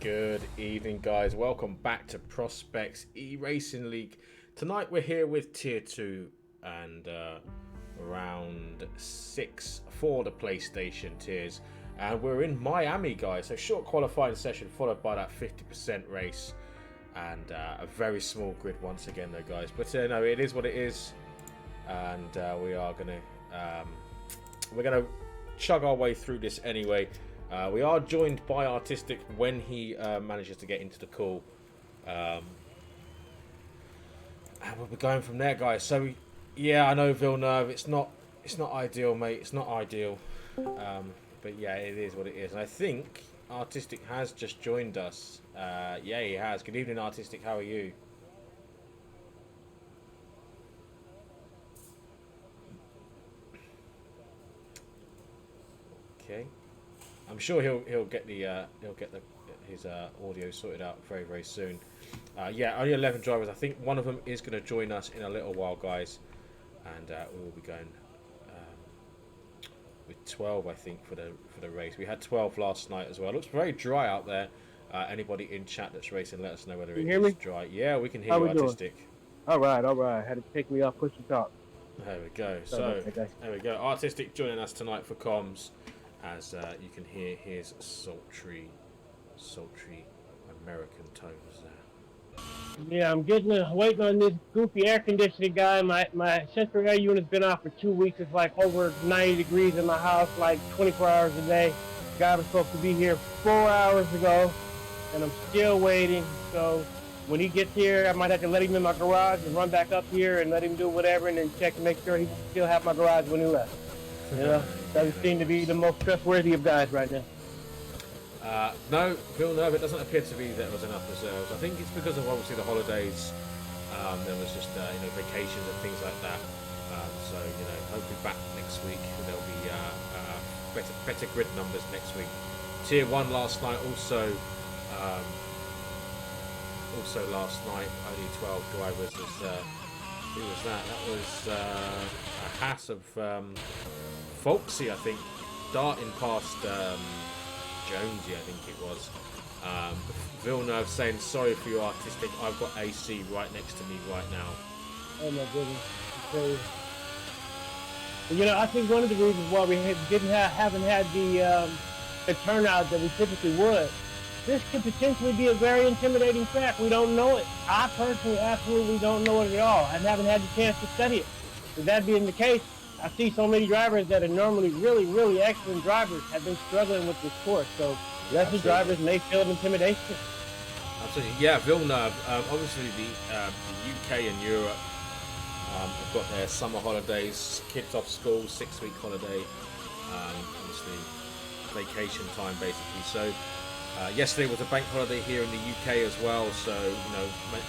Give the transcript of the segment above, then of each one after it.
Good evening, guys. Welcome back to Prospects eRacing League. Tonight we're here with Tier 2 and round 6 for the PlayStation tiers. And we're in Miami, guys. So short qualifying session followed by that 50% race. And a very small grid once again, though, guys. But no, it is what it is. And we're gonna chug our way through this anyway. We are joined by Artistic when he manages to get into the call. And we'll be going from there, guys. So, yeah, I know Villeneuve. It's not ideal, mate. It's not ideal. But yeah, it is what it is. And I think Artistic has just joined us. Yeah, he has. Good evening, Artistic. How are you? Okay. I'm sure he'll get his audio sorted out very soon. Yeah, only 11 drivers. I think one of them is going to join us in a little while, guys, and we will be going with 12, I think, for the race. We had 12 last night as well. It looks very dry out there. Anybody in chat that's racing, let us know whether it is dry. Yeah, we can hear you, Artistic. All right. Had to take me off push to talk. There we go. So there we go. Artistic joining us tonight for comms. As you can hear his sultry American tones there. Yeah, I'm waiting on this goofy air conditioning guy. My central air unit's been off for 2 weeks. It's like over 90 degrees in my house, like 24 hours a day. Guy was supposed to be here 4 hours ago, and I'm still waiting. So when he gets here, I might have to let him in my garage and run back up here and let him do whatever, and then check to make sure he still have my garage when he left. You know, doesn't seem to be the most trustworthy of guys right now. No, Villeneuve, it doesn't appear to be that there was enough reserves. I think it's because of obviously the holidays. There was just vacations and things like that. So hopefully back next week there'll be better grid numbers next week. Tier 1 last night also last night only 12 drivers. Who was that? That was a Haas of Folksy, I think, darting past Jonesy, I think it was. Villeneuve saying, sorry for your Artistic, I've got AC right next to me right now. Oh my goodness. I think one of the reasons why we haven't had the turnout that we typically would, this could potentially be a very intimidating track. We don't know it. I personally absolutely don't know it at all. I haven't had the chance to study it. With that being the case, I see so many drivers that are normally really excellent drivers have been struggling with this course. So lesser drivers may feel intimidation. Absolutely. Yeah, Villeneuve, obviously the UK and Europe have got their summer holidays, kids off school, 6-week holiday, obviously vacation time basically. So yesterday was a bank holiday here in the UK as well, so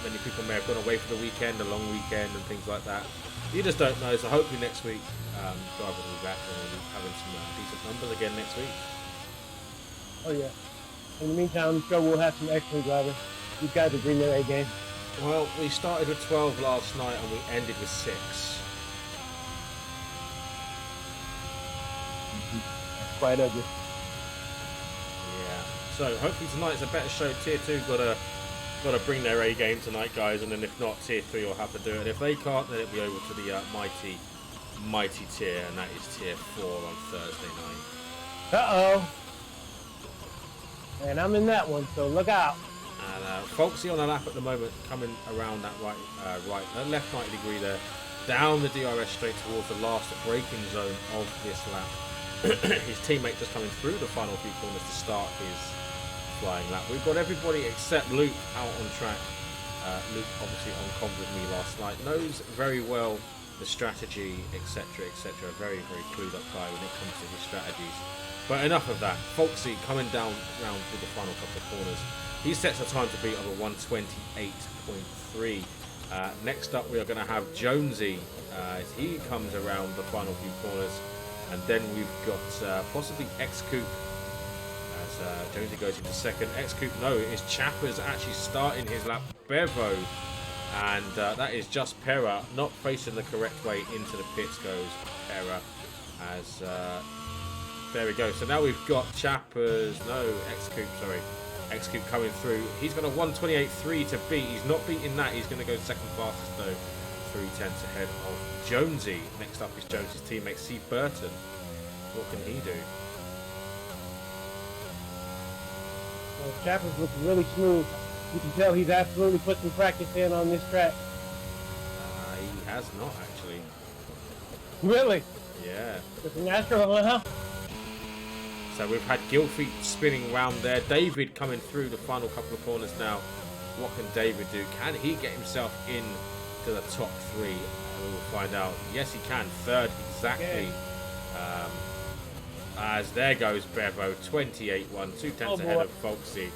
many people may have gone away for the weekend, a long weekend and things like that. You just don't know, so hopefully next week drivers will be back and we'll be having some decent numbers again next week. Oh yeah. In the meantime, I'm sure we'll have some excellent drivers. You guys will bring their A game. Well, we started with 12 last night and we ended with 6. That's quite ugly. Yeah. So hopefully tonight's a better show. Tier 2 gotta bring their A game tonight, guys, and then if not, Tier 3 will have to do it. And if they can't, then it'll be over to the mighty tier, and that is Tier 4 on Thursday night. Uh-oh. And I'm in that one, so look out. And Folksy on a lap at the moment, coming around that left 90 degree there, down the DRS straight towards the last braking zone of this lap. His teammate just coming through the final few corners to start his flying lap. We've got everybody except Luke out on track. Luke obviously on comms with me last night, knows very well the strategy, etc. Very clued up guy when it comes to his strategies. But enough of that. Folksy coming down round through the final couple of corners. He sets a time to beat of a 128.3. Next up we are going to have Jonesy as he comes around the final few corners, and then we've got possibly X-Coupe. Jonesy goes into second. X-Coupe, no, it is Chappers actually starting his lap. Bevo, and that is just Pera, not facing the correct way into the pits goes Pera. As there we go. So now we've got Chappers, no, X-Coupe, sorry. Execute coming through. He's got a 1:28.3 to beat. He's not beating that. He's going to go second fastest though. 3/10 ahead of Jonesy. Next up is Jonesy's teammate C. Burton. What can he do? Well, Chapper's looking really smooth. You can tell he's absolutely put some practice in on this track. He has not actually. Really? Yeah. It's a natural, huh? So we've had Gilfie spinning around there. David coming through the final couple of corners now. What can David do? Can he get himself in to the top three? We will find out. Yes, he can. Third exactly. As there goes Bevo, 28-1, 2/10 ahead of Foxy.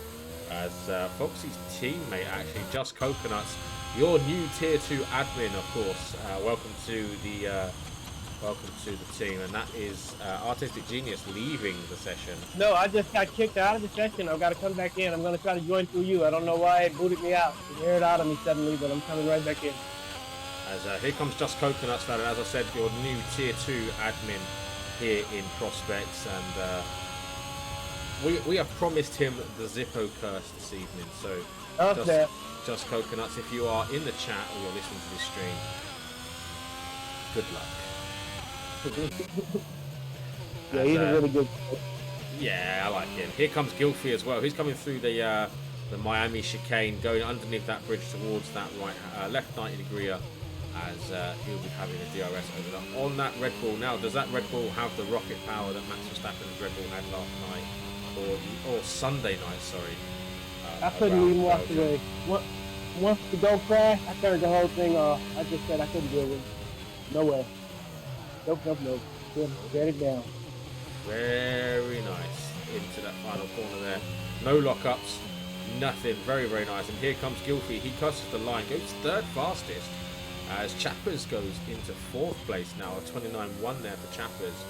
As Foxy's teammate, actually, Just Coconuts, your new tier 2 admin, of course. Welcome to the team, and that is Artistic Genius leaving the session. No, I just got kicked out of the session. I've got to come back in. I'm going to try to join through you. I don't know why it booted me out. It aired out of me suddenly, but I'm coming right back in. As here comes Just Coconuts, and as I said, your new tier 2 admin here in Prospects, and we have promised him the Zippo curse this evening. So Just Coconuts, if you are in the chat or you're listening to this stream, good luck. Yeah, he's a really good. Yeah, I like him. Here comes Gilfie as well. He's coming through the Miami chicane, going underneath that bridge towards that left 90 degree, as he'll be having a DRS over there on that Red Bull. Now, does that Red Bull have the rocket power that Max Verstappen's Red Bull had last night, or Sunday night? Sorry. I couldn't even walk away. Once the go crashed, I turned the whole thing off. I just said I couldn't deal with it. No way. Nope. Get it down. Very nice. Into that final corner there. No lockups. Nothing. Very, very nice. And here comes Gilfie. He crosses the line. Goes third fastest. As Chappers goes into fourth place now. A 29-1 there for Chappers.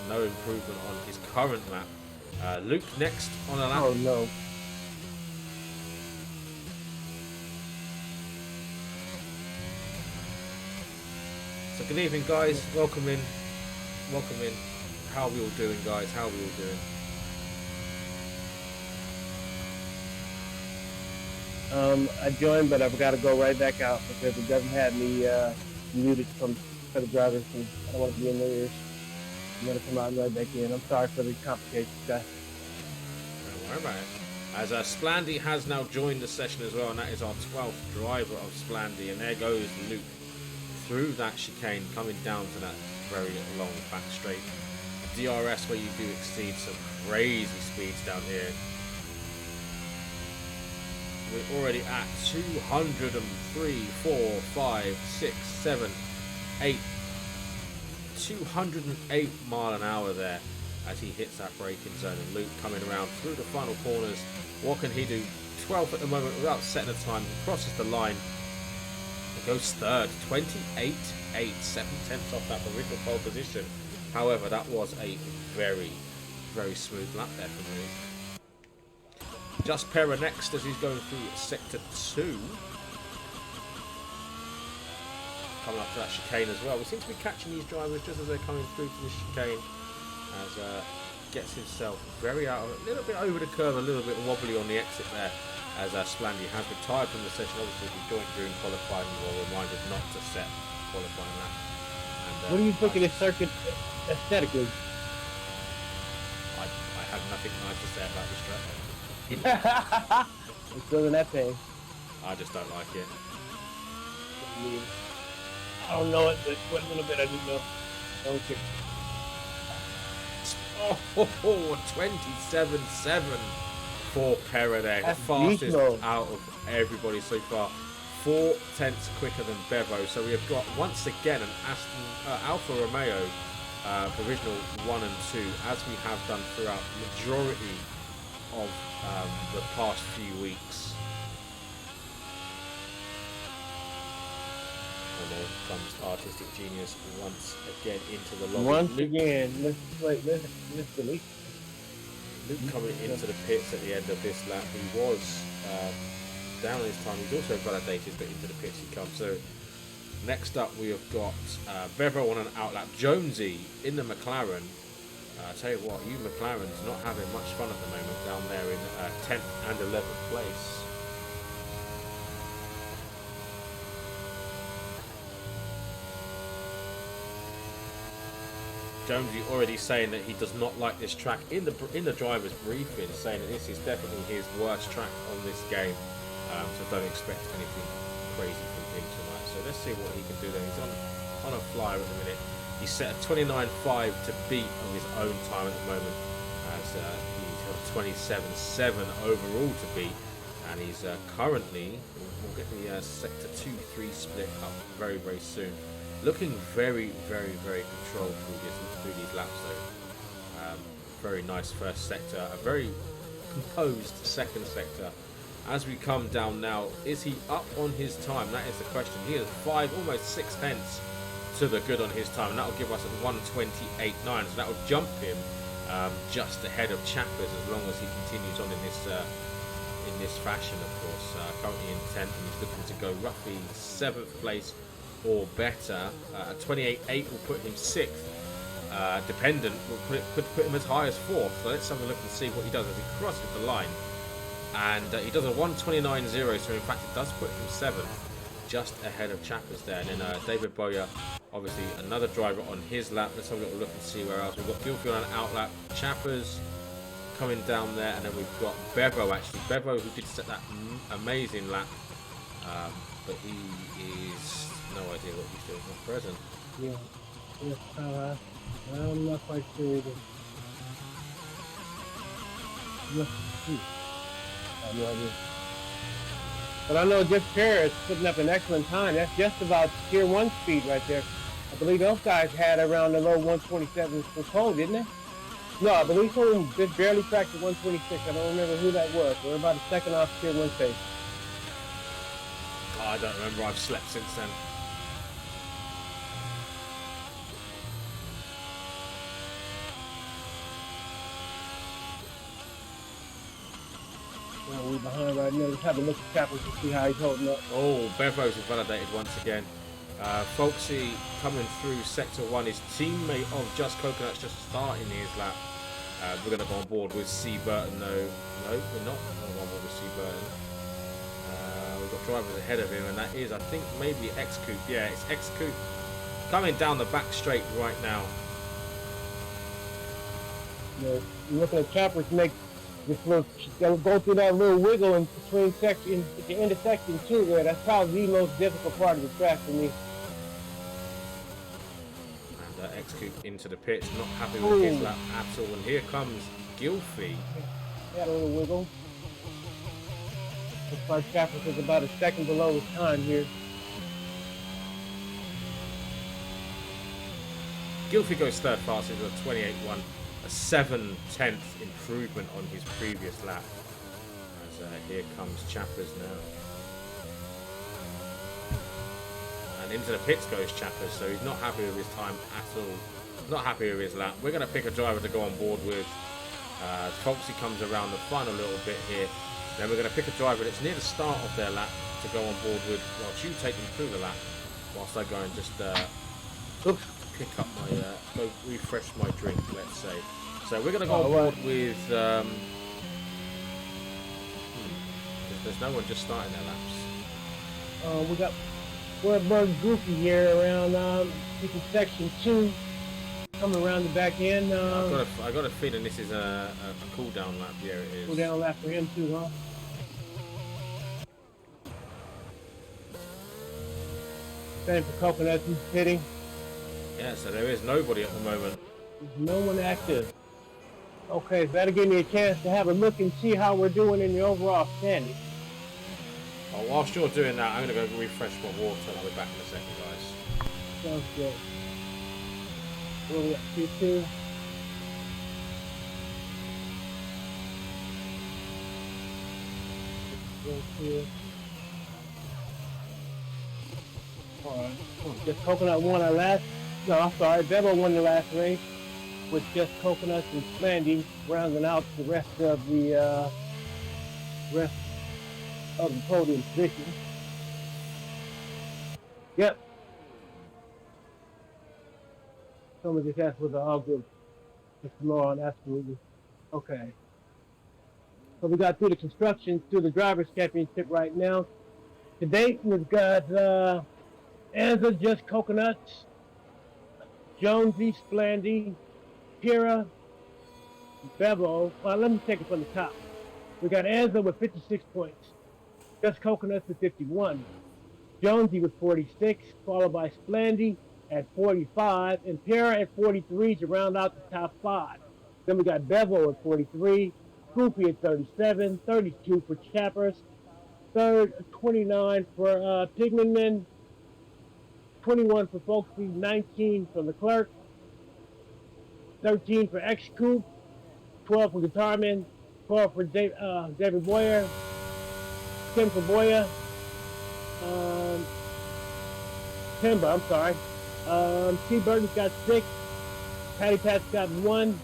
No improvement on his current lap. Luke next on a lap. Oh, no. So good evening, guys. Welcome in. How are we all doing, guys? How are we all doing? I joined, but I've got to go right back out because it doesn't have me muted for the drivers. And I don't want to be in their ears. I'm going to come out and right back in. I'm sorry for the complications, guys. Don't worry about it. As Splandy has now joined the session as well, and that is our 12th driver of Splandy. And there goes Luke through that chicane, coming down to that very long back straight. DRS where you do exceed some crazy speeds down here. We're already at 203, 4, 5, 6, 7, 8, 208 mile an hour there as he hits that braking zone. And Luke coming around through the final corners. What can he do? 12th at the moment without setting a time. He crosses the line. He goes third, 28.8, 7/10 off that original pole position. However, that was a very, very smooth lap there for me. Just Pera next as he's going through sector 2. Coming up to that chicane as well. We seem to be catching these drivers just as they're coming through to the chicane. As gets himself very out of a little bit over the curve, a little bit wobbly on the exit there. As Splandy has retired from the session. Obviously, if you joined during qualifying, you are reminded not to set qualifying lap. And, What do you think of this circuit aesthetically? I have nothing nice to say about this track. I'm still in that thing. I just don't like it. I don't know it, but what little bit I do know. Don't care. Oh, 27.7 for Pera there. That's the fastest beautiful. out of everybody so far. 4/10 quicker than Bevo. So we have got once again an Alfa Romeo provisional 1 and 2, as we have done throughout the majority of the past few weeks. And there comes Artistic Genius once again into the lobby. Once again, let's delete. Luke coming into the pits at the end of this lap. He was down this time. He's also validated, but into the pits he comes. So next up we have got Bevo on an outlap. Jonesy in the McLaren. I tell you what, you McLaren's not having much fun at the moment down there in 10th and 11th place. Jonesy already saying that he does not like this track in the driver's briefing, saying that this is definitely his worst track on this game. So don't expect anything crazy from him tonight. So let's see what he can do then. He's on a flyer at the minute. He's set a 29.5 to beat on his own time at the moment, as he's got a 27.7 overall to beat, and he's currently, we'll get the sector 2-3 split up very, very soon. Looking very, very, very controlled through these laps though. Very nice first sector, a very composed second sector. As we come down now, is he up on his time? That is the question. He is 5, almost 6 tenths to the good on his time, and that will give us a 1:28.9. So that will jump him just ahead of Chappers as long as he continues on in this fashion. Of course, currently in 10th, and he's looking to go roughly 7th place or better. A 28.8 will put him 6th. Dependent could put him as high as 4th. So let's have a look and see what he does as he crosses the line. And he does a 1:29.0, so in fact it does put him 7th, just ahead of Chappers there. And then David Boyer, obviously another driver on his lap. Let's have a little look and see where else. We've got Gilfie on an out lap, Chappers coming down there, and then we've got Bevo actually. Bevo, who did set that amazing lap, but he is no idea what he's doing at present. Yeah, I'm not quite sure either. I have no idea. But I know Jeff Kerr is putting up an excellent time. That's just about tier 1 speed right there. I believe those guys had around the low 127 for pole, didn't they? No, I believe so. Just barely cracked the 126. I don't remember who that was. We're about a second off tier 1 pace. Oh, I don't remember. I've slept since then. We're behind right now. Let's have a look at Chappers to see how he's holding up. Oh, Bevo's validated once again. Folksy coming through sector 1. His teammate of Just Coconut's just starting his lap. We're going to go on board with C. Burton though. No, we're not going to go on board with C. Burton. We've got drivers ahead of him, and that is, I think, maybe X-Coupe. Yeah, it's X-Coupe coming down the back straight right now. Yeah, you're looking at Chappers make this little, go through that little wiggle in between sections, at the end of section 2 there. That's probably the most difficult part of the track for me. And X-Coupe into the pits, not happy with his lap at all. And here comes Gilfie. Had a little wiggle. Looks like Chappers is about a second below his time here. Gilfie goes third fastest with a 28.1. A 7/10 improvement on his previous lap. As here comes Chappers now. And into the pits goes Chappers, so he's not happy with his time at all. Not happy with his lap. We're going to pick a driver to go on board with. Folksy comes around the final little bit here. Then we're going to pick a driver that's near the start of their lap to go on board with. Well, you take them through the lap whilst I go and just pick up my, go refresh my drink, let's say. So we're going to go on board with, there's no one just starting their laps. We're above Goofy here around, picking section 2, coming around the back end. I got a feeling this is a cool down lap. Yeah, it is. Cool down lap for him too, huh? Same for Coconut, who's hitting. Yeah, so there is nobody at the moment. There's no one active. Okay, so that'll give me a chance to have a look and see how we're doing in the overall standing. Oh, whilst you're doing that, I'm going to go refresh my water and I'll be back in a second, guys. Sounds good. Where we at? Q2. Alright. Just Coconut won our last. No, I'm sorry. Bevo won the last race with just Coconuts and Slandy rounding out the rest of the podium position. Yep. Someone just asked was all good. It's tomorrow, absolutely. Okay. So we got through the construction, through the drivers' championship right now. Today we've got Anza Just Coconuts, Jonesy, Splandy, Pira, Bevo. Well, let me take it from the top. We got Anza with 56 points. Just Coconuts with 51. Jonesy with 46, followed by Splandy at 45, and Pira at 43 to round out the top five. Then we got Bevo at 43, Goofy at 37, 32 for Chappers, third 29 for Pigmentman, 21 for Folksy, 19 for Leclerc, 13 for X Coupe, 12 for Guitarman, 12 for David Boyer, 10 for Boya, um, Timber, I'm sorry. T. Burton's got 6, Patty Pat's got 1,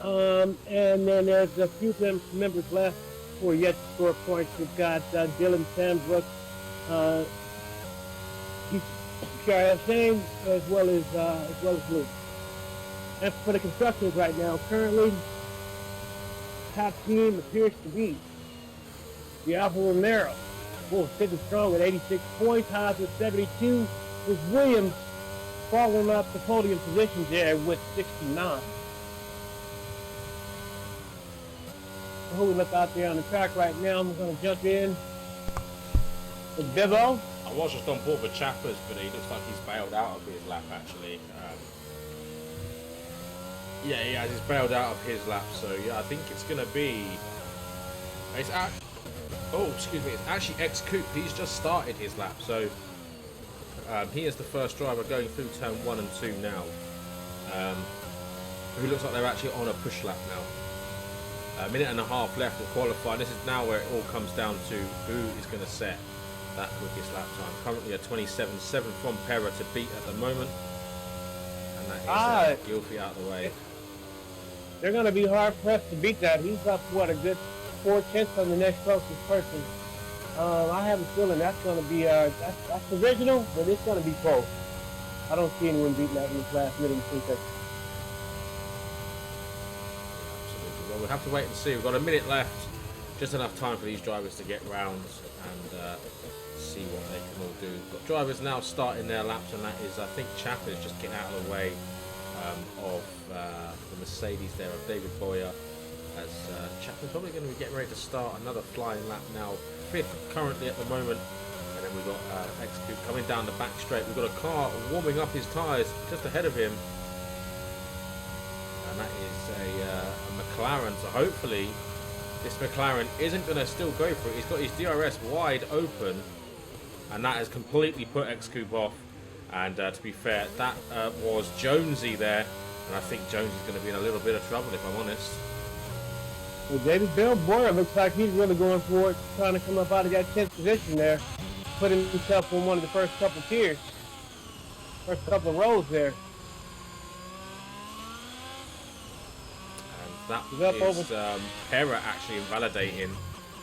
and then there's a few members left who are yet to score points. We've got Dylan Sandbrook, Shane, as well as Luke. And for the constructors right now, currently, top team appears to be the Alfa Romero. Sitting strong at 86 points, Haas with 72, with Williams following up the podium position there with 69. So who we look out there on the track right now, I'm going to jump in with Bevo. I was just on board with Chappers, but he looks like he's bailed out of his lap actually. Yeah, he has. He's bailed out of his lap, so yeah, I think it's going to be... It's actually X Coupe. He's just started his lap, so he is the first driver going through turn 1 and 2 now. Who looks like they're actually on a push lap now. A minute and a half left to qualify. This is now where it all comes down to who is going to set that quickest lap time. Currently a 27.7 from Pera to beat at the moment, and that is Gilfie out of the way. They're going to be hard pressed to beat that. He's up a good 4/10 on the next closest person. I have a feeling that's going to be that's original, but it's going to be close. I don't see anyone beating that in this last minute. Absolutely. Well, we'll have to wait and see. We've got a minute left, just enough time for these drivers to get rounds and see what they can all do. We've got drivers now starting their laps, and that is, I think, Chappers just getting out of the way of the Mercedes there of David Boyer, as Chapman's probably going to be getting ready to start another flying lap now, 5th currently at the moment. And then we've got X Coupe coming down the back straight. We've got a car warming up his tyres just ahead of him, and that is a McLaren. So hopefully this McLaren isn't going to still go for it. He's got his DRS wide open, and that has completely put X Coupe off. And to be fair, that was Jonesy there, and I think Jonesy's going to be in a little bit of trouble, if I'm honest. Well, David Boyer looks like he's really going for it, trying to come up out of that 10th position there, putting himself on one of the first couple tiers, first couple of rows there. And that is Pera actually invalidating.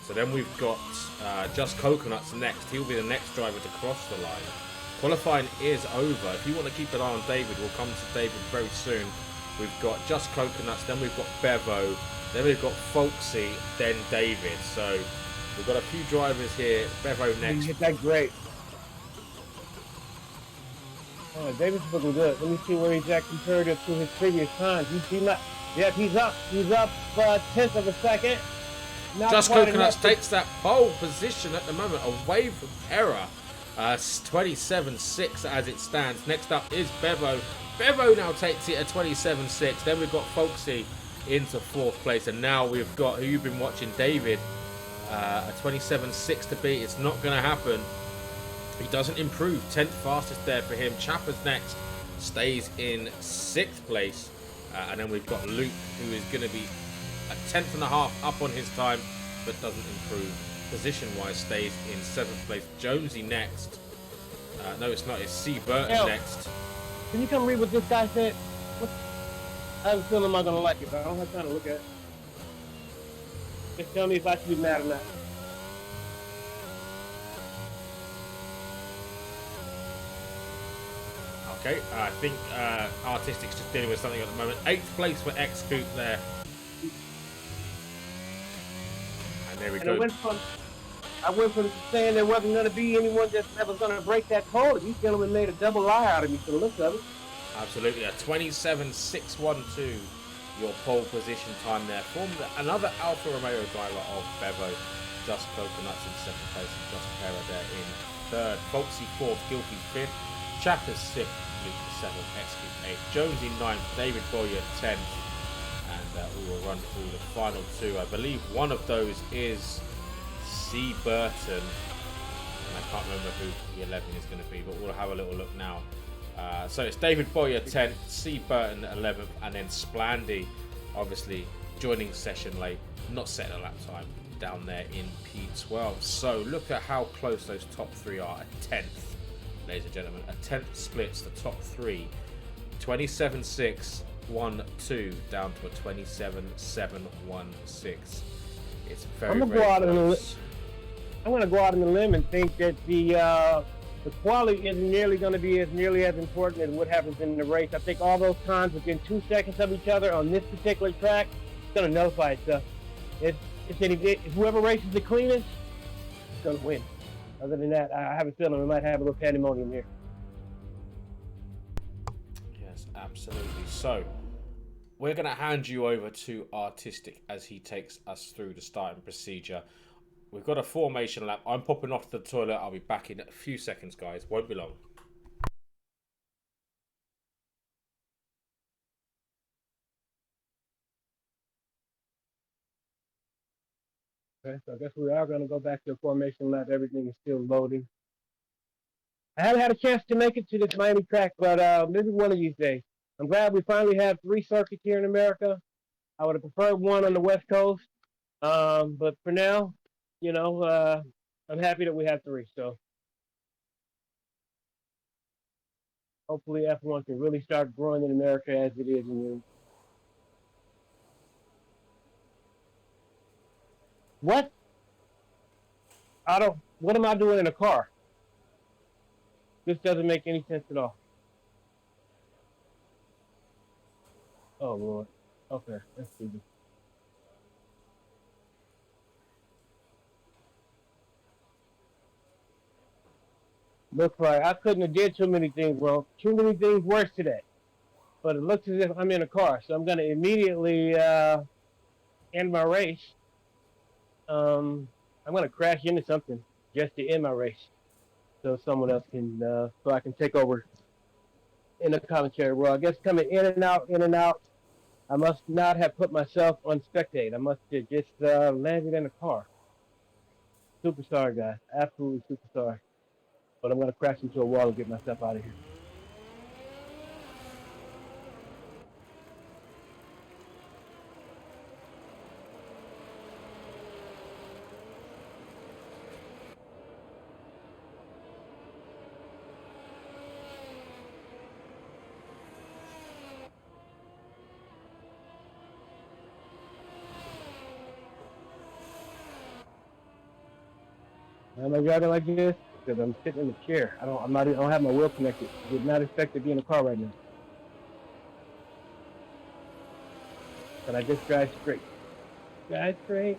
So then we've got Just Coconuts next. He'll be the next driver to cross the line. Qualifying is over. If you want to keep an eye on David, we'll come to David very soon. We've got Just Coconuts, then we've got Bevo, then we've got Folksy, then David. So we've got a few drivers here. Bevo next. You hit that great. Oh, David's looking good. Let me see where he's at comparative to his previous times. He's up. He's up 1/10 of a second. Just Coconuts takes that pole position at the moment, away from Pera. 27.6 as it stands. Next up is Bevo. Bevo now takes it at 27.6. Then we've got Folksy into 4th place, and now we've got who you've been watching, David, a 27.6 to beat. It's not going to happen. He doesn't improve. 10th fastest there for him. Chappers next, stays in 6th place, and then we've got Luke, who is going to be a 10th and a half up on his time, but doesn't improve. Position-wise, stays in 7th place. Jonesy next. No, it's not. It's C. Burton next. Can you come read what this guy said? I have a feeling I'm not going to like it, but I don't have time to look at it. Just tell me if I should be mad or not. I'll Okay, I think Artistic's just dealing with something at the moment. 8th place for X-Coop there. And there we And go. I went from saying there wasn't going to be anyone that was going to break that code. These gentlemen made a double lie out of me for the looks of it. Absolutely, a 27.612, your pole position time there. From another Alfa Romeo driver of Bevo, Just Coconuts in 7th place and Just Pera there in 3rd. Folksy 4th, Guilty 5th, Chappers 6th, Luke 7th, X-Coop 8th, Jonesy 9th, David Boyer 10th, and we will run through the final 2. I believe one of those is C. Burton, and I can't remember who the 11 is going to be, but we'll have a little look now. So it's David Boyer 10th, C. Burton 11th, and then Splandy obviously joining session late, not setting a lap time down there in P12. So look at how close those top 3 are. A 10th, ladies and gentlemen, a 10th splits the top 3. 27.612 down to a 27.716. It's very, very close. I'm going to go out on the limb and think that the quality isn't nearly going to be nearly as important as what happens in the race. I think all those times within 2 seconds of each other on this particular track, it's going to nullify itself. If whoever races the cleanest, is going to win. Other than that, I have a feeling we might have a little pandemonium here. Yes, absolutely. So we're going to hand you over to Artistic as he takes us through the starting procedure. We've got a formation lap. I'm popping off to the toilet. I'll be back in a few seconds, guys. Won't be long. Okay, so I guess we are going to go back to the formation lap. Everything is still loading. I haven't had a chance to make it to this Miami track, but maybe one of these days. I'm glad we finally have 3 circuits here in America. I would have preferred one on the West Coast, but for now, I'm happy that we have 3. So hopefully F1 can really start growing in America as it is in Europe. What? What am I doing in a car? This doesn't make any sense at all. Oh, Lord. Okay, let's see this. Looks like I couldn't have did too many things wrong. Too many things worse today. But it looks as if I'm in a car, so I'm going to immediately end my race. I'm going to crash into something just to end my race, so someone else can, so I can take over in the commentary. Well, I guess coming in and out, in and out. I must not have put myself on spectate. I must have just landed in a car. Super sorry, guys. Absolutely super sorry. But I'm going to crash into a wall and get myself out of here. Why am I driving like this? Because I'm sitting in the chair. I don't have my wheel connected. I did not expect to be in a car right now. But I just drive straight. Drive straight.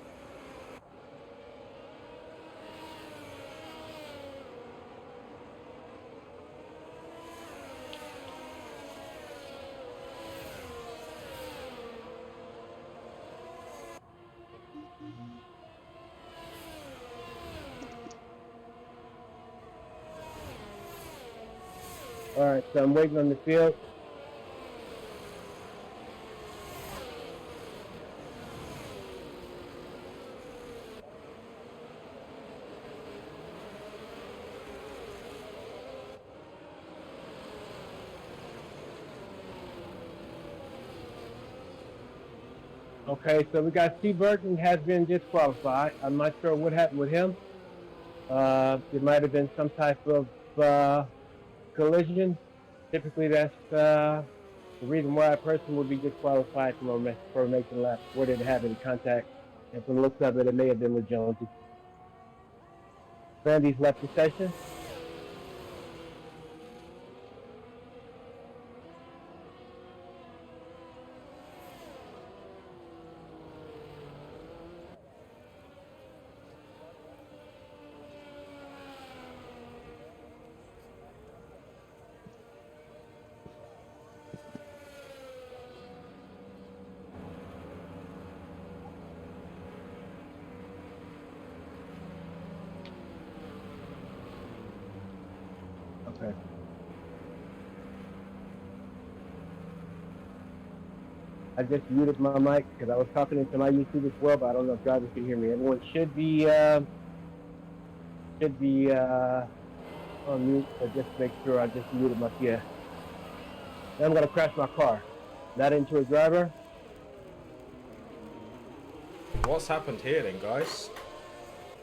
All right, so I'm waiting on the field. Okay, so we got C. Burton has been disqualified. I'm not sure what happened with him. It might have been some type of collision. Typically, that's the reason why a person would be disqualified from a formation lap, where they didn't have any contact. And from the looks of it, it may have been with Jonesy. Randy's left the session. Okay. I just muted my mic because I was talking into my YouTube as well, but I don't know if drivers can hear me. Everyone should be on mute, but just make sure I just muted my Now I'm gonna crash my car. Not into a driver. What's happened here then, guys?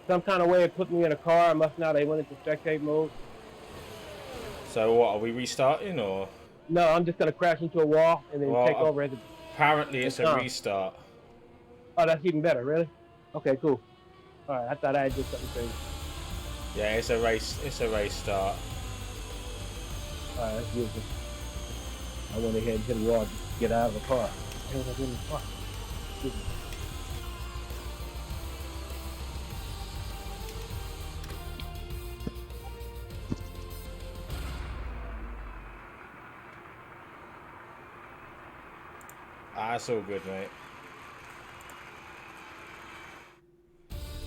Some kind of way it put me in a car. I must not. They went into spectate mode. So what, are we restarting or? No, I'm just gonna crash into a wall and then take over as a. Apparently it's a restart. Oh, that's even better. Really? Okay, cool. All right, I thought I did something crazy. Yeah, it's a race. It's a race start. All right, that's beautiful. I went ahead and hit the wall to get out of the car. That's all good, mate.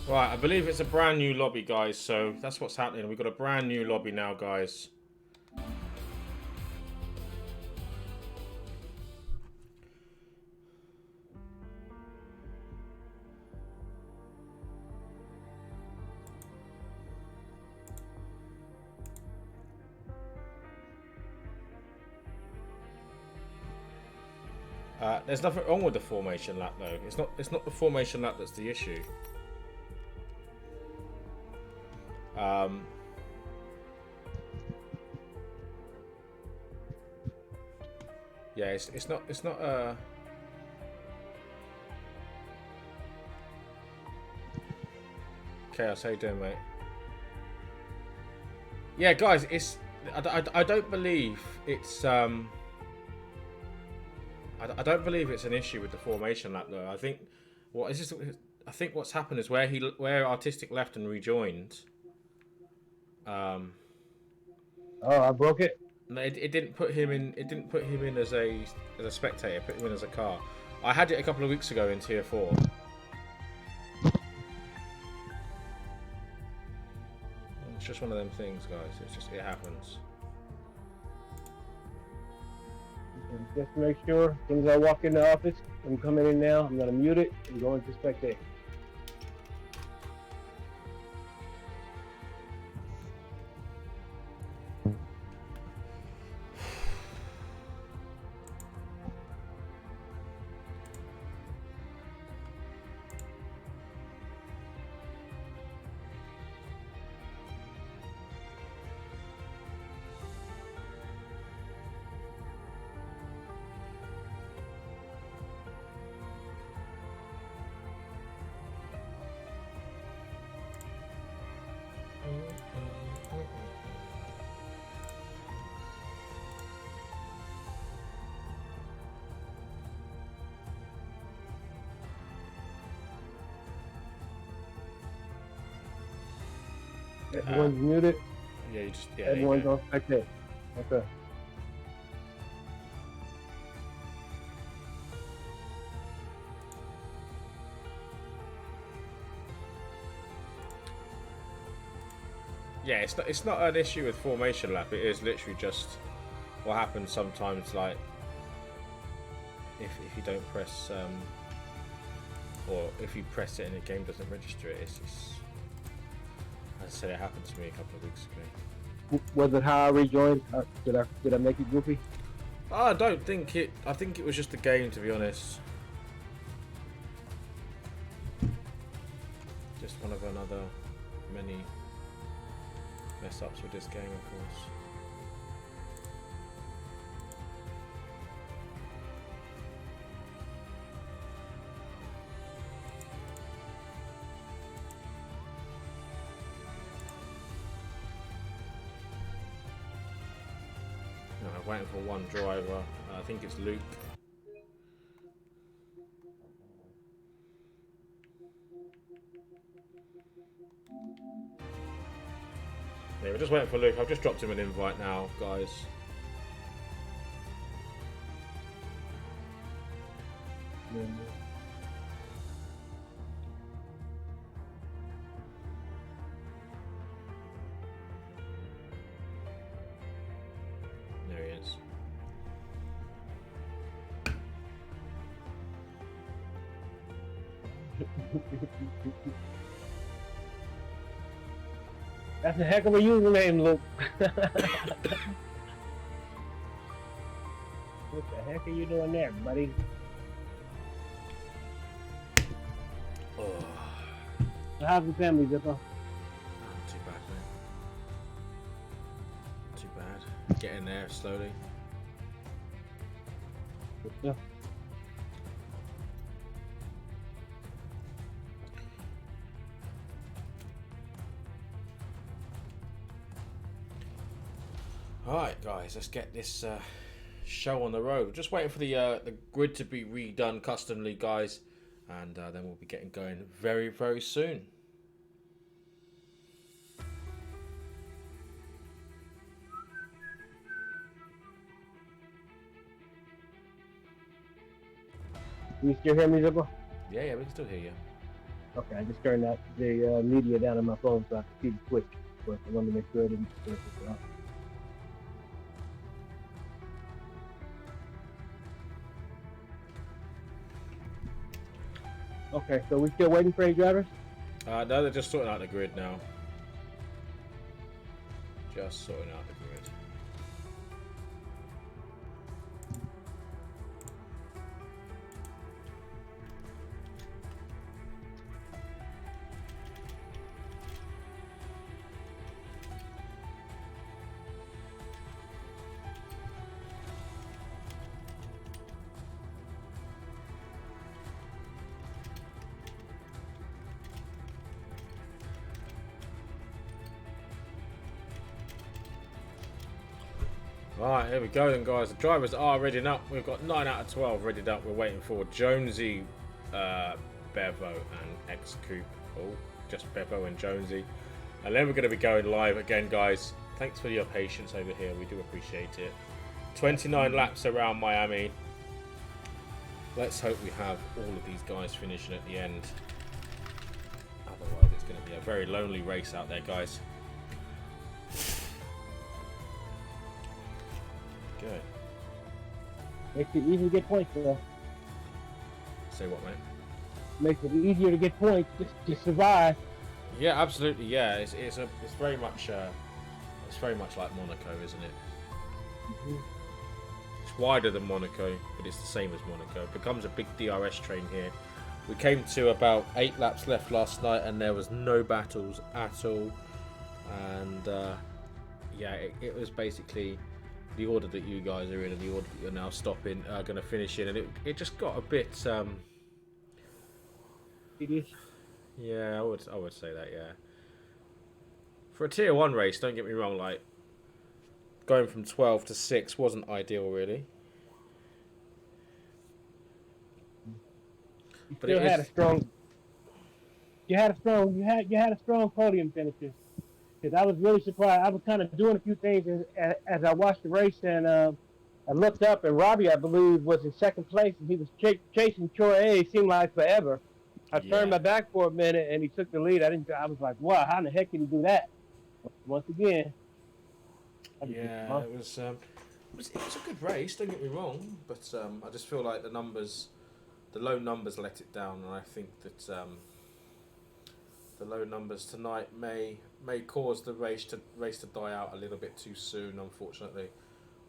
Right, I believe it's a brand new lobby, guys. So that's what's happening. We've got a brand new lobby now, guys. There's nothing wrong with the formation lap, though. It's not the formation lap that's the issue. Yeah, it's not Chaos, how you doing, mate? Yeah, guys, I don't believe it's I don't believe it's an issue with the formation lap, though. I think what's happened is where Artistic left and rejoined. Oh, I broke it. No, it didn't put him in. It didn't put him in as a spectator. It put him in as a car. I had it a couple of weeks ago in Tier 4. It's just one of them things, guys. It happens. Just to make sure, as soon as I walk in the office, I'm coming in now. I'm gonna mute it and go into spectate. Everyone's muted. Yeah, everyone's on spectate. Okay. Yeah, it's not an issue with formation lap. It is literally just what happens sometimes. Like if you don't press or if you press it and the game doesn't register it, it's just, as I said, it happened to me a couple of weeks ago. Was it how I rejoined? Did I make it goofy? I don't think it. I think it was just a game, to be honest. Just one of another many mess ups with this game, of course. No, I'm waiting for one driver. I think it's Luke. Yeah, we're just waiting for Luke. I've just dropped him an invite now, guys. That's a heck of a username, Luke. What the heck are you doing there, buddy? Oh, So how's the family, Zippo? not too bad, man. Too bad. Getting there slowly. Yeah. Alright guys, let's get this show on the road. Just waiting for the grid to be redone customly, guys, and then we'll be getting going very, very soon. You still hear me, Zippo? Yeah, we can still hear you. Okay, I just turned that the media down on my phone so I could see the switch. But I wanted to make sure I didn't switch it off. Okay, so we still waiting for any drivers? No, they're just sorting out the grid now. Just sorting out the grid. Alright, here we go then, guys. The drivers are readying up. We've got 9 out of 12 readied up. We're waiting for Jonesy, Bevo and X-Coupe. Oh, just Bevo and Jonesy. And then we're going to be going live again, guys. Thanks for your patience over here. We do appreciate it. 29 laps around Miami. Let's hope we have all of these guys finishing at the end. Otherwise, it's going to be a very lonely race out there, guys. Good. Makes it easy to get points, though. Say what, mate? Makes it easier to get points just to survive. Yeah, absolutely. Yeah, it's very much like Monaco, isn't it? Mm-hmm. It's wider than Monaco, but it's the same as Monaco. It becomes a big DRS train here. We came to about 8 laps left last night, and there was no battles at all. And yeah, it was basically the order that you guys are in and the order that you're now stopping are going to finish in, and it just got a bit Tedious. yeah, I would say that, yeah. For a tier 1 race, don't get me wrong, like going from 12 to 6 wasn't ideal really. But You had a strong podium finishes. Because I was really surprised. I was kind of doing a few things as I watched the race, and I looked up, and Robbie, I believe, was in second place, and he was chasing Troy A. It seemed like forever. I turned my back for a minute, and he took the lead. I was like, wow, how in the heck did he do that? Once again. Yeah, it was a good race, don't get me wrong, but I just feel like the low numbers let it down, and I think that the low numbers tonight may cause the race to die out a little bit too soon, unfortunately.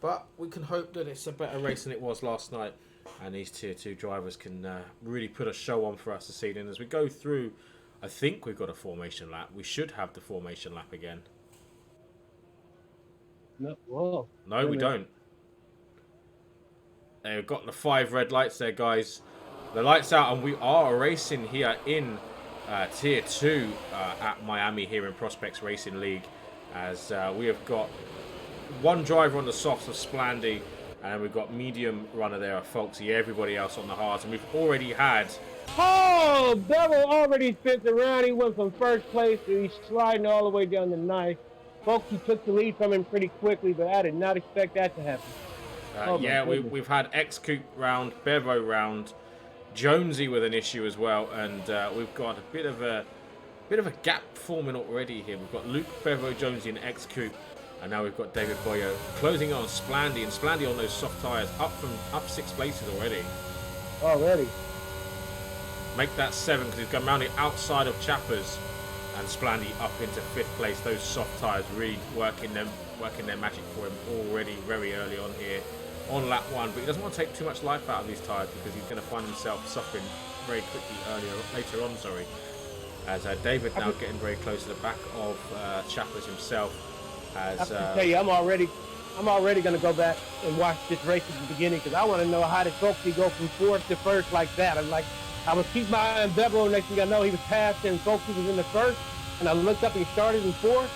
But we can hope that it's a better race than it was last night, and these tier 2 drivers can really put a show on for us this evening as we go through. I think we've got a formation lap. We should have the formation lap again. No, whoa. No, we don't. We've got the 5 red lights there, guys. The lights out, and we are racing here in Tier 2 at Miami here in Prospects Racing League, as we have got one driver on the softs of Splandy, and we've got medium runner there of Folksy, everybody else on the hards, and we've already had... Oh, Bevel already spins around. He went from first place to he's sliding all the way down to 9th. Folksy took the lead from him pretty quickly, but I did not expect that to happen. Yeah, we've had X-Coupe round, Bevo round, Jonesy with an issue as well, and we've got a bit of a gap forming already here. We've got Luke, Bevo, Jonesy, and X-Coupe, and now we've got David Boyo closing on Splandy, and Splandy on those soft tyres up 6 places already. Already. make that 7 because he's going around the outside of Chappers, and Splandy up into 5th place. Those soft tyres really working their magic for him already very early on here on lap 1. But he doesn't want to take too much life out of these tyres because he's going to find himself suffering very quickly later on. As David now getting very close to the back of Chappers himself. I can tell you, I'm already going to go back and watch this race at the beginning because I want to know how did Folksy go from 4th to 1st like that. I was keeping my eye on Bevo, next thing I know, he was passed and Folksy was in the 1st, and I looked up and he started in 4th.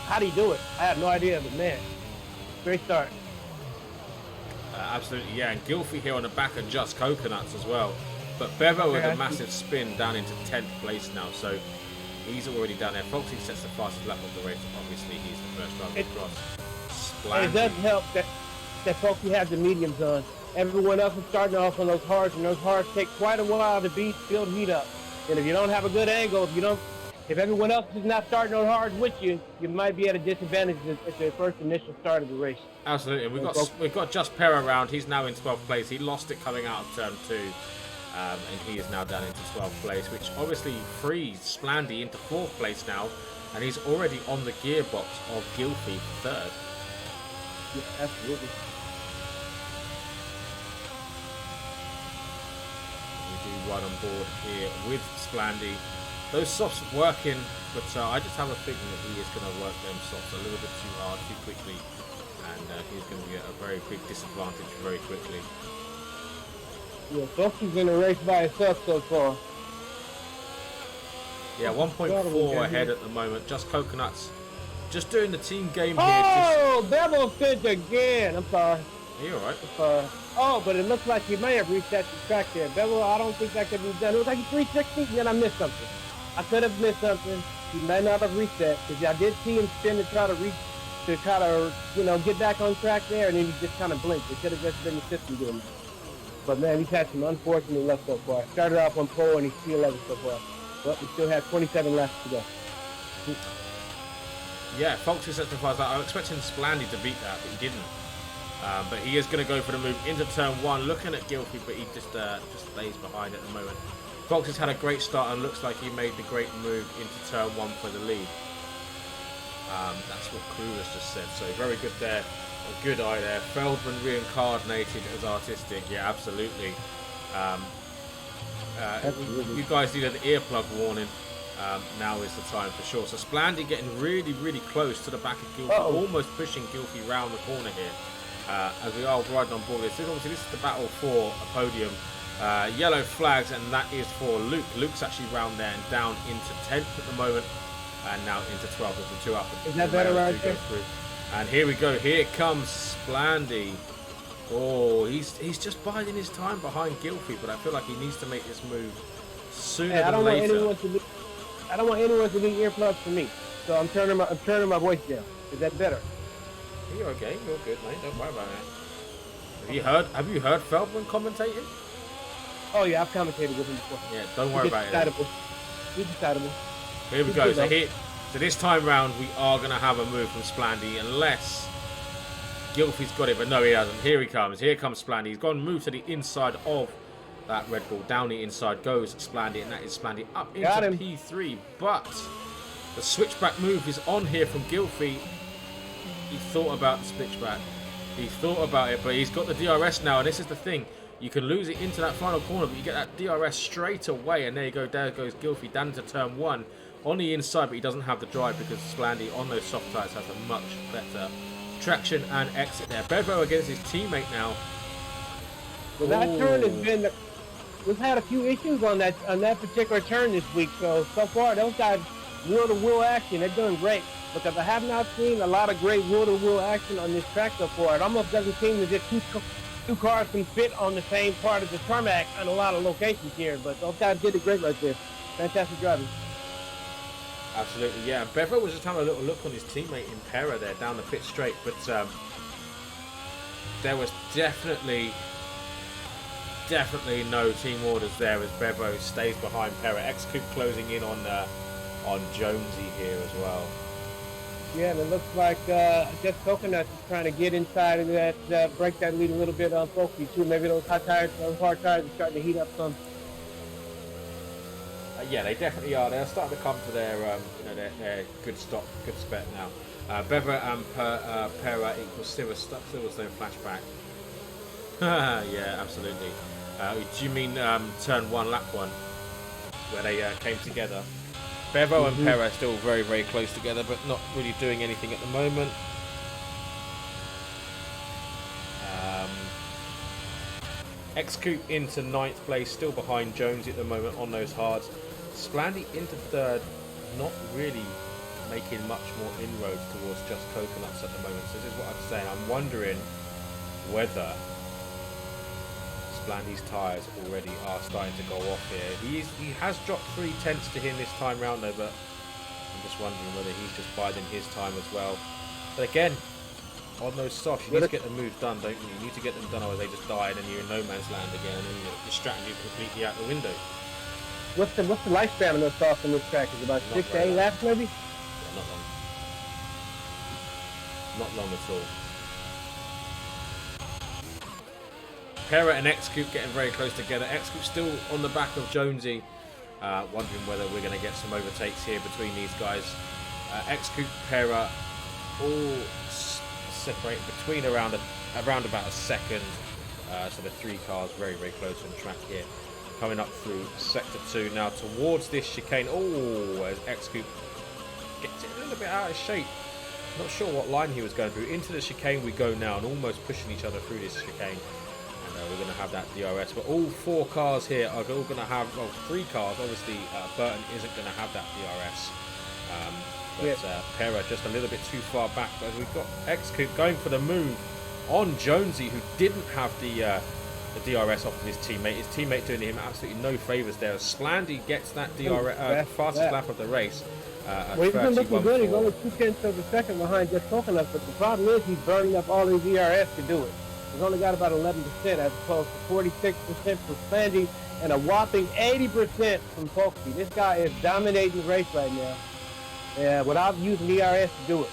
How did he do it? I have no idea, but man, great start. Absolutely, yeah, and Gilfie here on the back of Just Coconuts as well. But Bevo with a massive spin down into 10th place now, so he's already down there. Folksy sets the fastest lap of the race. Obviously, he's the first driver across. It does help that Folksy has the mediums on. Everyone else is starting off on those hards, and those hards take quite a while to build heat up. And if you don't have a good angle, if everyone else is not starting on hards with you, you might be at a disadvantage at the first initial start of the race. Absolutely. We've got Just Perra around. He's now in 12th place. He lost it coming out of turn 2. And he is now down into 12th place, which obviously frees Splandy into 4th place now, and he's already on the gearbox of Gilfie for 3rd. Yeah, absolutely. We do ride on board here with Splandy. Those softs working, but I just have a feeling that he is going to work them softs a little bit too hard, too quickly, and he's going to get a very big disadvantage very quickly. Yeah, Folksy's in the race by himself so far. Yeah, 1.4 ahead at the moment. Just Coconuts just doing the team game here. Oh, Bevo spins again. I'm sorry. Are you alright? Oh, but it looks like he may have reset the track there. Bevo, I don't think that could be done. It was like 360, then I missed something. I could have missed something. He may not have reset because I did see him spin to try to get back on track there, and then he just kind of blinked. It could have just been the system doing it. But man, he's had some unfortunate luck so far. Started off on pole and he's P11 so far. But we still have 27 laps to go. Yeah, Folksy sets the fast lap. I was expecting Splandy to beat that, but he didn't. But he is going to go for the move into turn 1, looking at Gilfie, but he just stays behind at the moment. Folksy's had a great start and looks like he made the great move into turn 1 for the lead. That's what Crew has just said, so very good there. A good eye there. Feldman reincarnated as artistic. Yeah, absolutely. You guys need an earplug warning. Now is the time for sure. So Splandy getting really, really close to the back of Gilfie, almost pushing Gilfie round the corner here. As we are riding on board this. Obviously, this is the battle for a podium. Yellow flags, and that is for Luke. Luke's actually round there and down into 10th at the moment, and now into 12th with the 2 up. Is that better right there? And here we go. Here comes Splandy. Oh, he's just biding his time behind Gilfie, but I feel like he needs to make this move sooner than later. I don't want anyone to need earplugs for me, so I'm turning my voice down. Is that better? You're okay. You're good, mate. Don't worry about it. Have you heard Feldman commentating? Oh yeah, I've commentated with him before. Yeah, don't worry about it. He's excitable. Here we go. So this time round, we are going to have a move from Splandy, unless Gilfie's got it, but no, he hasn't. Here he comes. Here comes Splandy. He's gone move to the inside of that Red Bull. Down the inside goes Splandy, and that is Splandy up into P3. But the switchback move is on here from Gilfie. He thought about the switchback. He thought about it, but he's got the DRS now, and this is the thing. You can lose it into that final corner, but you get that DRS straight away, and there you go. There goes Gilfie down into turn 1 on the inside, but he doesn't have the drive because Splandy on those soft tyres has a much better traction and exit there. Bevo against his teammate now. Well, that turn has been. We've had a few issues on that particular turn this week. So far, those guys wheel-to-wheel action. They're doing great because I have not seen a lot of great wheel-to-wheel action on this track so far. It almost doesn't seem as if two cars can fit on the same part of the tarmac on a lot of locations here. But those guys did it great right there. Fantastic driving. Absolutely, yeah. Bevo was just having a little look on his teammate in Perra there down the pit straight, but there was definitely no team orders there as Bevo stays behind Perra. X-Coupe closing in on Jonesy here as well. Yeah, and it looks like just Coconuts is trying to get inside of that, break that lead a little bit on Folksy too. Maybe those hard tires are starting to heat up some. Yeah, they definitely are. They're starting to come to their, their good stop, good spec now. Bever and Pera equals Silverstone flashback. Yeah, absolutely. Do you mean turn one, lap one, where they came together? Bevo and Pera are still very, very close together, but not really doing anything at the moment. X-Coupe into 9th place, still behind Jones at the moment on those hards. Splandy into 3rd, not really making much more inroads towards just coconuts at the moment. So this is what I'm saying. I'm wondering whether Splandy's tyres already are starting to go off here. He has dropped 3/10 to him this time round though, but I'm just wondering whether he's just biding his time as well. But again, on those softs, you need to get the moves done, don't you? You need to get them done, otherwise they just die, and then you're in no man's land again, and then your strategy completely out the window. What's the lifespan of those softs on this track? Is it about 6 to 8 laps, maybe? Yeah, not long. Not long at all. Pera and X-Coupe getting very close together. X-Coupe still on the back of Jonesy. Wondering whether we're going to get some overtakes here between these guys. X-Coupe, Pera, all separated between around about a second. So the 3 cars very, very close on track here. Coming up through sector 2 now towards this chicane. Oh, as X-Coupe gets it a little bit out of shape. Not sure what line he was going through. Into the chicane we go now, and almost pushing each other through this chicane. And we're going to have that DRS. But all 4 cars here are all going to have, well, 3 cars. Obviously, Burton isn't going to have that DRS. Pera just a little bit too far back. But we've got X-Coupe going for the move on Jonesy, who didn't have the DRS off of his teammate. His teammate doing him absolutely no favours there. Splandy gets that DRS, fastest lap of the race. Well, he's been looking good. He's only 2/10 of a second behind just Coconuts, but the problem is he's burning up all his ERS to do it. He's only got about 11% as opposed to 46% from Splandy and a whopping 80% from Folksy. This guy is dominating the race right now without using ERS to do it.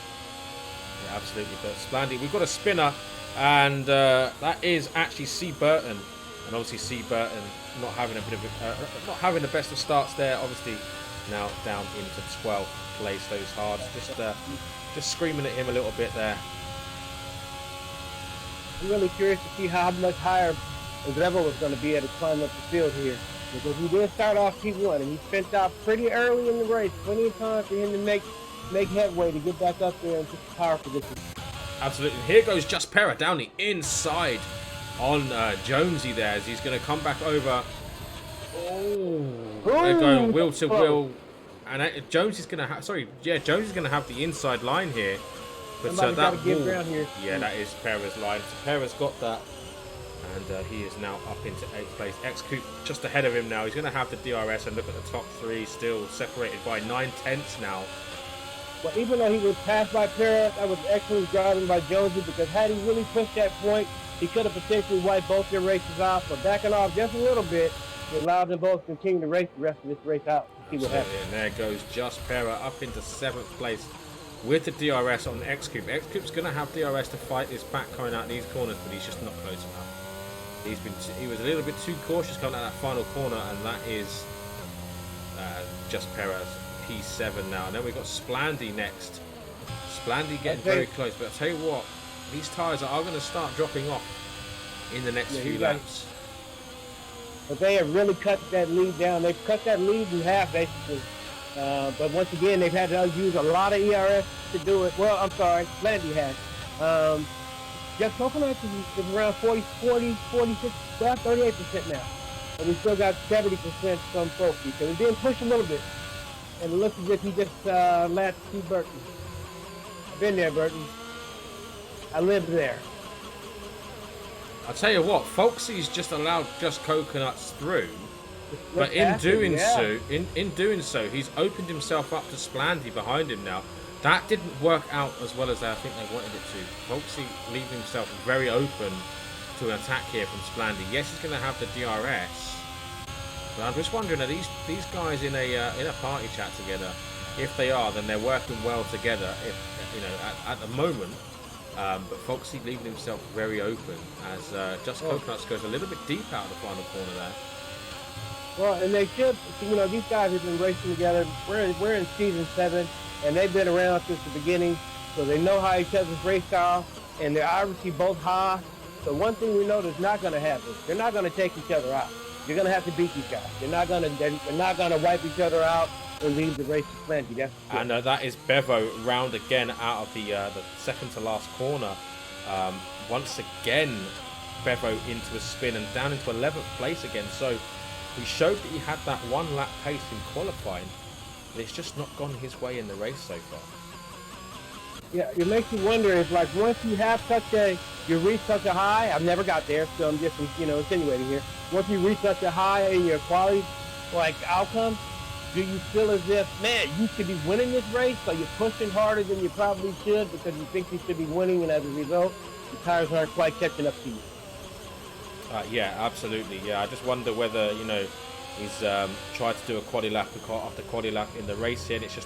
Yeah, absolutely. But Splandy, we've got a spinner, and that is actually C. Burton, and obviously C. Burton not having a bit of not having the best of starts there. Obviously now down into 12th place. Those hards just screaming at him a little bit there. I'm really curious to see how much higher Revo was going to be at a climb up the field here, because he did start off P1 and he spent out pretty early in the race. Plenty of time for him to make headway to get back up there and get the power position. Absolutely. Here goes Just Pera down the inside on Jonesy there as he's going to come back over. Oh, they're going wheel to wheel, and Jonesy's going to have. Jonesy's going to have the inside line here. But that give ground here. Yeah, that is Pera's line. So Pera's got that, and he is now up into 8th place. X-Coupe just ahead of him now. He's going to have the DRS, and look at the top 3 still separated by 9/10 now. Well, even though he was passed by Pera, that was excellent driving by Jonesy, because had he really pushed that point, he could have potentially wiped both their races out. But backing off just a little bit, it allowed them both to continue to race the rest of this race out. See what happens. And there goes Just Pera up into 7th place with the DRS on X-Coupe. X-Coupe's going to have DRS to fight this back coming out these corners, but he's just not close enough. He was a little bit too cautious coming out that final corner, and that is Just Pera's P7 now. And then we've got Splandy next. Splandy getting very close, but I'll tell you what, these tyres are going to start dropping off in the next few laps. But they have really cut that lead down. They've cut that lead in half, basically. But once again, they've had to use a lot of ERS to do it. Well, I'm sorry, Splandy has. Just Coconuts is around 40, 46, well, 38% now. And we still got 70% from Folksy. So he's being pushed a little bit. And it looks as if he just lapped to Burton. I've been there, Burton. I lived there. I'll tell you what, Folksy's just allowed Just Coconuts through. But in doing so, he's opened himself up to Splandy behind him now. That didn't work out as well as I think they wanted it to. Folksy leaving himself very open to an attack here from Splandy. Yes, he's going to have the DRS, but I'm just wondering, are these guys in a party chat together? If they are, then they're working well together. If at the moment, but Folksy leaving himself very open as Just Coconuts goes a little bit deep out of the final corner there. Well, and they should. You know, these guys have been racing together. We're in season 7, and they've been around since the beginning, so they know how each other's race style, and they're obviously both high. So one thing we know that's not going to happen: they're not going to take each other out. You're going to have to beat these guys. They're not going to wipe each other out and leave the race to plenty. That's and that is Bevo round again out of the second to last corner. Once again, Bevo into a spin and down into 11th place again. So he showed that he had that 1 lap pace in qualifying, but it's just not gone his way in the race so far. Yeah, it makes you wonder if, like, once you have you reach such a high. I've never got there, so I'm just, insinuating here. Once you reach such a high in your quality, like, outcome, do you feel as if, man, you should be winning this race, so you're pushing harder than you probably should because you think you should be winning, and as a result, the tires aren't quite catching up to you? Yeah, absolutely. Yeah, I just wonder whether he's tried to do a quali lap after quali lap in the race here, and it's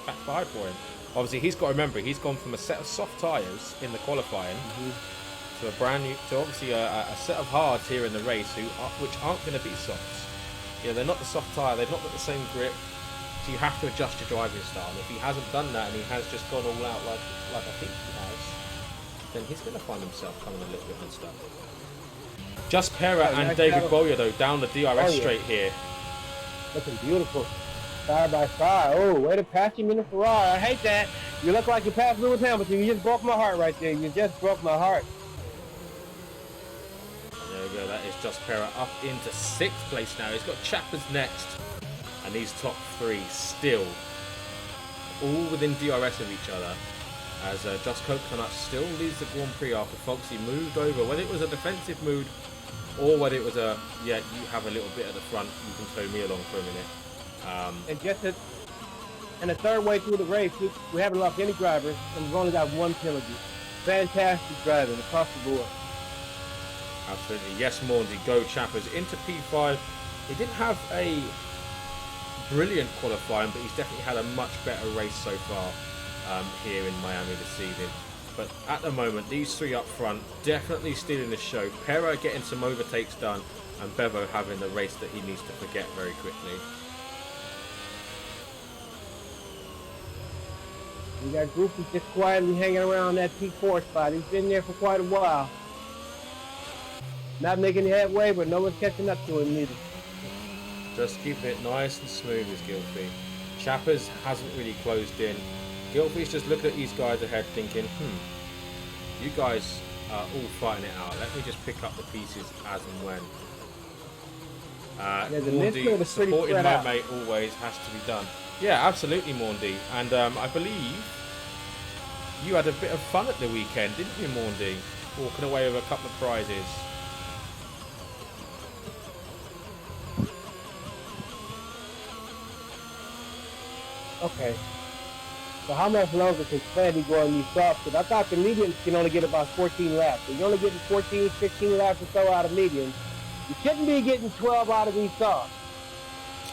backfired for him. Obviously, he's got to remember he's gone from a set of soft tires in the qualifying to a set of hards here in the race, which aren't going to be softs. They're not the soft tire. They've not got the same grip. So you have to adjust your driving style. And if he hasn't done that and he has just gone all out like I think he has, then he's going to find himself coming a little bit unstuck. Just Pera and David Boyer, though, down the DRS straight here. Looking beautiful. Side by side. Oh, way to pass him in the Ferrari. I hate that. You look like you passed Lewis Hamilton. You just broke my heart right there. You just broke my heart. There we go. That is Just Pera up into 6th place now. He's got Chappers next. And these top 3 still all within DRS of each other. As Just Coconut still leads the Grand Prix after Foxy moved over. Whether it was a defensive mood or whether it was you have a little bit at the front, you can tow me along for a minute. And the third way through the race, we haven't lost any drivers, and we've only got 1 penalty. Fantastic driving across the board. Absolutely. Yes, Maundy, go Chappers into P5. He didn't have a brilliant qualifying, but he's definitely had a much better race so far here in Miami this season. But at the moment, these 3 up front definitely stealing the show. Pera getting some overtakes done, and Bevo having the race that he needs to forget very quickly. We got Goofy just quietly hanging around that P4 spot. He's been there for quite a while. Not making headway, but no one's catching up to him neither. Just keeping it nice and smooth is Gilfie. Chappers hasn't really closed in. Gilfie's just looking at these guys ahead thinking, you guys are all fighting it out. Let me just pick up the pieces as and when. Maundy supporting my mate always has to be done. Yeah, absolutely, Maundy. And I believe you had a bit of fun at the weekend, didn't you, Maundy? Walking away with a couple of prizes. Okay. So how much longer can Sandy go on these softs? Because I thought the mediums can only get about 14 laps. So you're only getting 14, 15 laps or so out of mediums. You shouldn't be getting 12 out of these softs.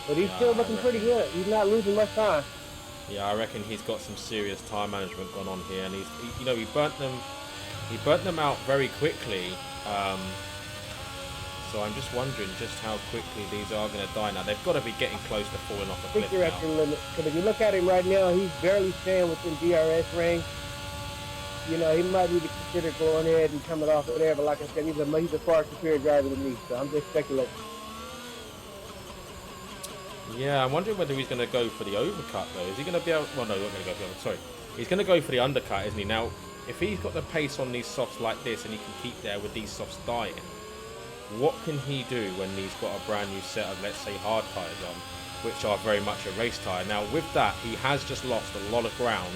But he's still looking pretty good. He's not losing much time. Yeah, I reckon he's got some serious time management going on here, and he burnt them out very quickly. So I'm just wondering just how quickly these are going to die now. They've got to be getting close to falling off the cliff now. I think you're at the limit. Because if you look at him right now, he's barely staying within DRS range. He might need to consider going ahead and coming off of there. But like I said, he's a far superior driver than me. So I'm just speculating. Yeah, I'm wondering whether he's going to go for the overcut, though. Is he going to be able... Well, no, he's not going to go for the overcut. Sorry. He's going to go for the undercut, isn't he? Now, if he's got the pace on these softs like this and he can keep there with these softs dying, what can he do when he's got a brand new set of, let's say, hard tyres on, which are very much a race tyre? Now, with that, he has just lost a lot of ground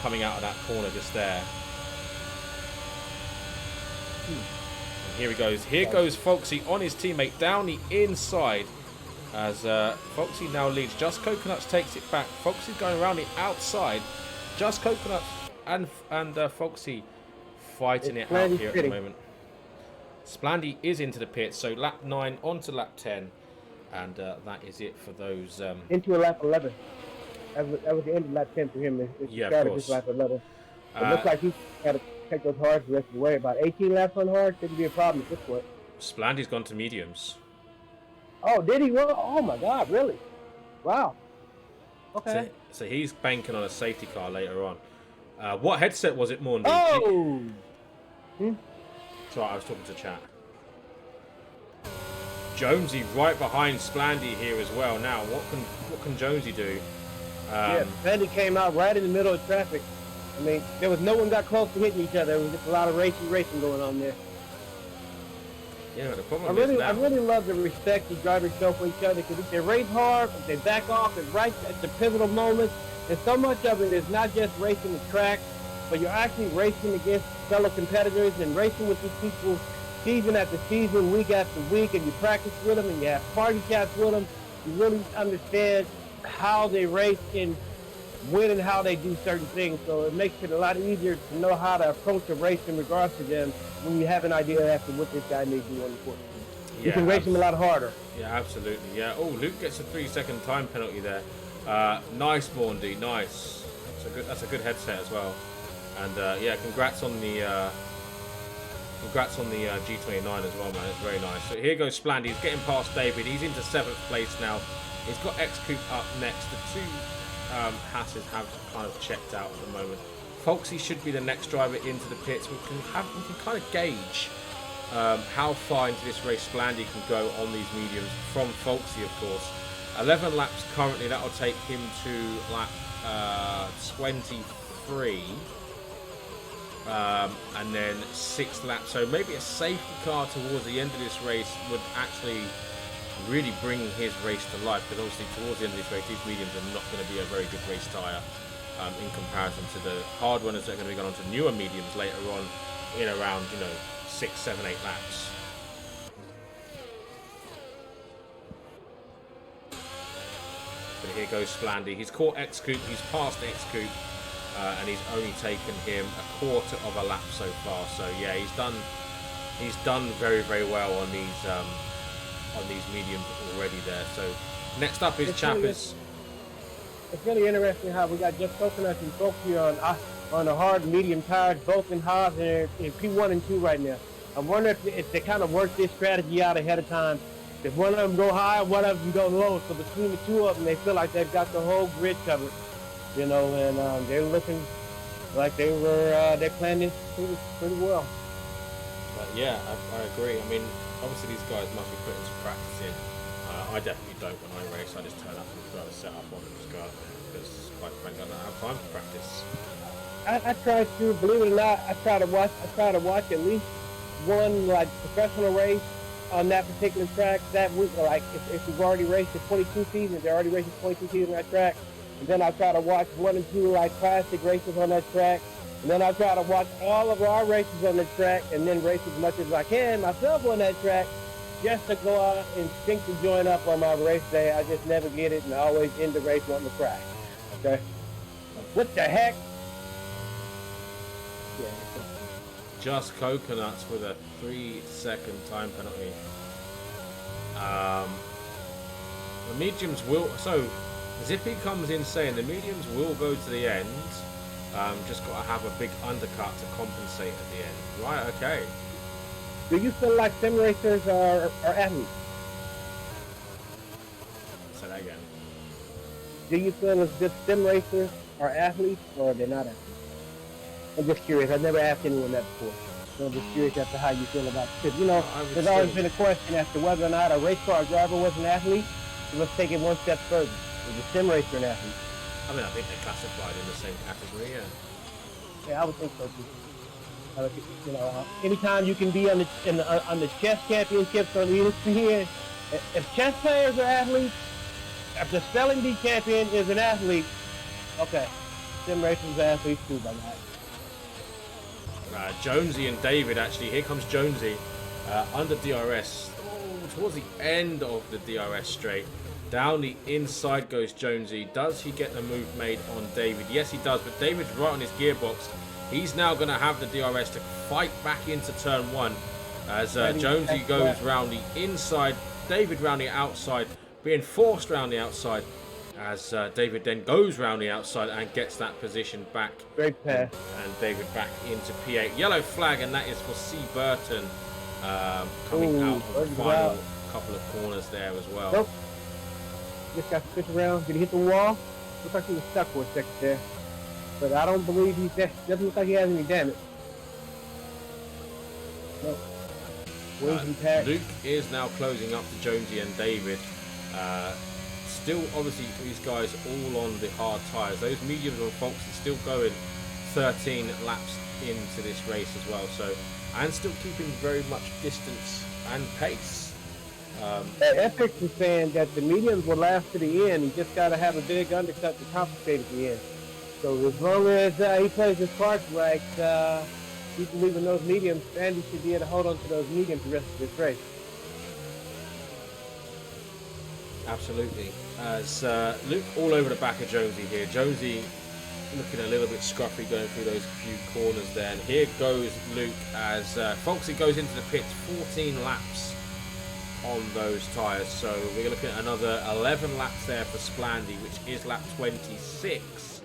coming out of that corner just there. And here he goes. Here goes Foxy on his teammate down the inside. As Foxy now leads. Just Coconuts takes it back. Foxy's going around the outside. Just Coconuts and Foxy fighting it out here at the moment. Splandy is into the pit, so lap 9 on to lap 10. And that is it for those... Into a lap 11. That was the end of lap 10 for him. Yeah, of course. Lap 11. It looks like he's got to take those hards the rest of the way. About 18 laps on hard shouldn't be a problem at this point. Splandy's gone to mediums. Oh, did he? Well, oh my God, really? Wow. Okay. So he's banking on a safety car later on. What headset was it, Maundy? Oh! Sorry, I was talking to chat. Jonesy right behind Splandy here as well. Now, what can Jonesy do? Yeah, Splandy came out right in the middle of traffic. I mean, there was no one got close to hitting each other. There was just a lot of racing going on there. Yeah, the problem I really love the respect the drivers show for each other, because if they race hard, if they back off, and right at the pivotal moments, and so much of it is not just racing the track, but you're actually racing against fellow competitors and racing with these people season after season, week after week, and you practice with them and you have party chats with them. You really understand how they race and when and how they do certain things. So it makes it a lot easier to know how to approach a race in regards to them when you have an idea as to what this guy may do on the course. You can race him a lot harder. Yeah, absolutely. Yeah. Oh, Luke gets a 3-second time penalty there. Nice, Maundy. Nice. That's a good headset as well. And yeah, congrats on the G29 as well, man. It's very nice. So here goes Splandy. He's getting past David. He's into 7th place now. He's got X-Coupe up next. The two Hasses have kind of checked out at the moment. Folksy should be the next driver into the pits. We can kind of gauge how far into this race Splandy can go on these mediums from Folksy, of course. 11 laps currently. That'll take him to lap 23. And then 6 laps. So maybe a safety car towards the end of this race would actually really bring his race to life, because obviously towards the end of this race these mediums are not going to be a very good race tyre in comparison to the hard runners that are going to be going on to newer mediums later on in around 6, 7, 8 laps. But here goes Splandy. He's caught X-Coupe, he's passed X-Coupe, and he's only taken him a quarter of a lap so far. So yeah, he's done very, very well on these mediums already there. So next up is Chappers. It's really interesting how we got just Coconuts and Folksy on the hard and medium tires, both in Haas and in P1 and 2 right now. I wonder if they kind of work this strategy out ahead of time. If one of them go high, one of them go low. So between the two of them, they feel like they've got the whole grid covered, and they're looking like they planned this pretty well. But yeah, I agree. I mean, obviously these guys must be putting some practice in. I definitely don't when I race. I just turn up and try to set up on and just go out there, because quite frankly I don't have time for practice. I try to, believe it or not, I try to watch at least one professional race on that particular track that week. Like if we've already raced the 22 seasons, they're already racing 22 seasons on that track. And then I try to watch 1 and 2 classic races on that track. And then I try to watch all of our races on the track and then race as much as I can myself on that track, just to go out and think to join up on my race day. I just never get it, and I always end the race wanting to crash. Okay? What the heck? Yeah. Just Coconuts with a 3-second time penalty. The mediums will... So, Zippy comes in saying the mediums will go to the end. Just got to have a big undercut to compensate at the end. Right, okay. Do you feel like sim racers are athletes? Say that again. Do you feel as if sim racers are athletes or they're not athletes? I'm just curious. I've never asked anyone that before. So I'm just curious as to how you feel about it. Because, there's always been a question as to whether or not a race car driver was an athlete. So let's take it one step further. Is a sim racer an athlete? I mean, I think they're classified in the same category, yeah. Yeah, I would think so too. Anytime you can be on the chess championships or the ESPN, if chess players are athletes, if the spelling bee champion is an athlete, okay, sim racers are athletes too, by that. Jonesy and David, actually, here comes Jonesy under DRS. Towards the end of the DRS straight. Down the inside goes Jonesy. Does he get the move made on David? Yes, he does, but David's right on his gearbox. He's now going to have the DRS to fight back into turn 1 as Jonesy goes round the inside, David round the outside, being forced round the outside as David then goes round the outside and gets that position back. Great pass. And David back into P8. Yellow flag, and that is for C. Burton. coming Ooh, out of the Berg's final out. couple of corners there as well. Nope. Just got to switch around. Did he hit the wall? Looks like he was stuck for a second there. But I don't believe he's there. Doesn't look like he has any damage. Nope. Wings intact. Luke is now closing up to Jonesy and David. Still, obviously, these guys all on the hard tyres. Those mediums and Fox are still going 13 laps into this race as well. So, and still keeping very much distance and pace. Epic is saying that the mediums will last to the end. You just got to have a big undercut to compensate at the end. So as long as he plays his cards right, he's leaving those mediums. Andy should be able to hold on to those mediums the rest of this race. Absolutely. As Luke all over the back of Jonesy here. Jonesy looking a little bit scruffy going through those few corners there. And here goes Luke as Foxy goes into the pits, 14 laps on those tyres. So we're looking at another 11 laps there for Splandy, which is lap 26.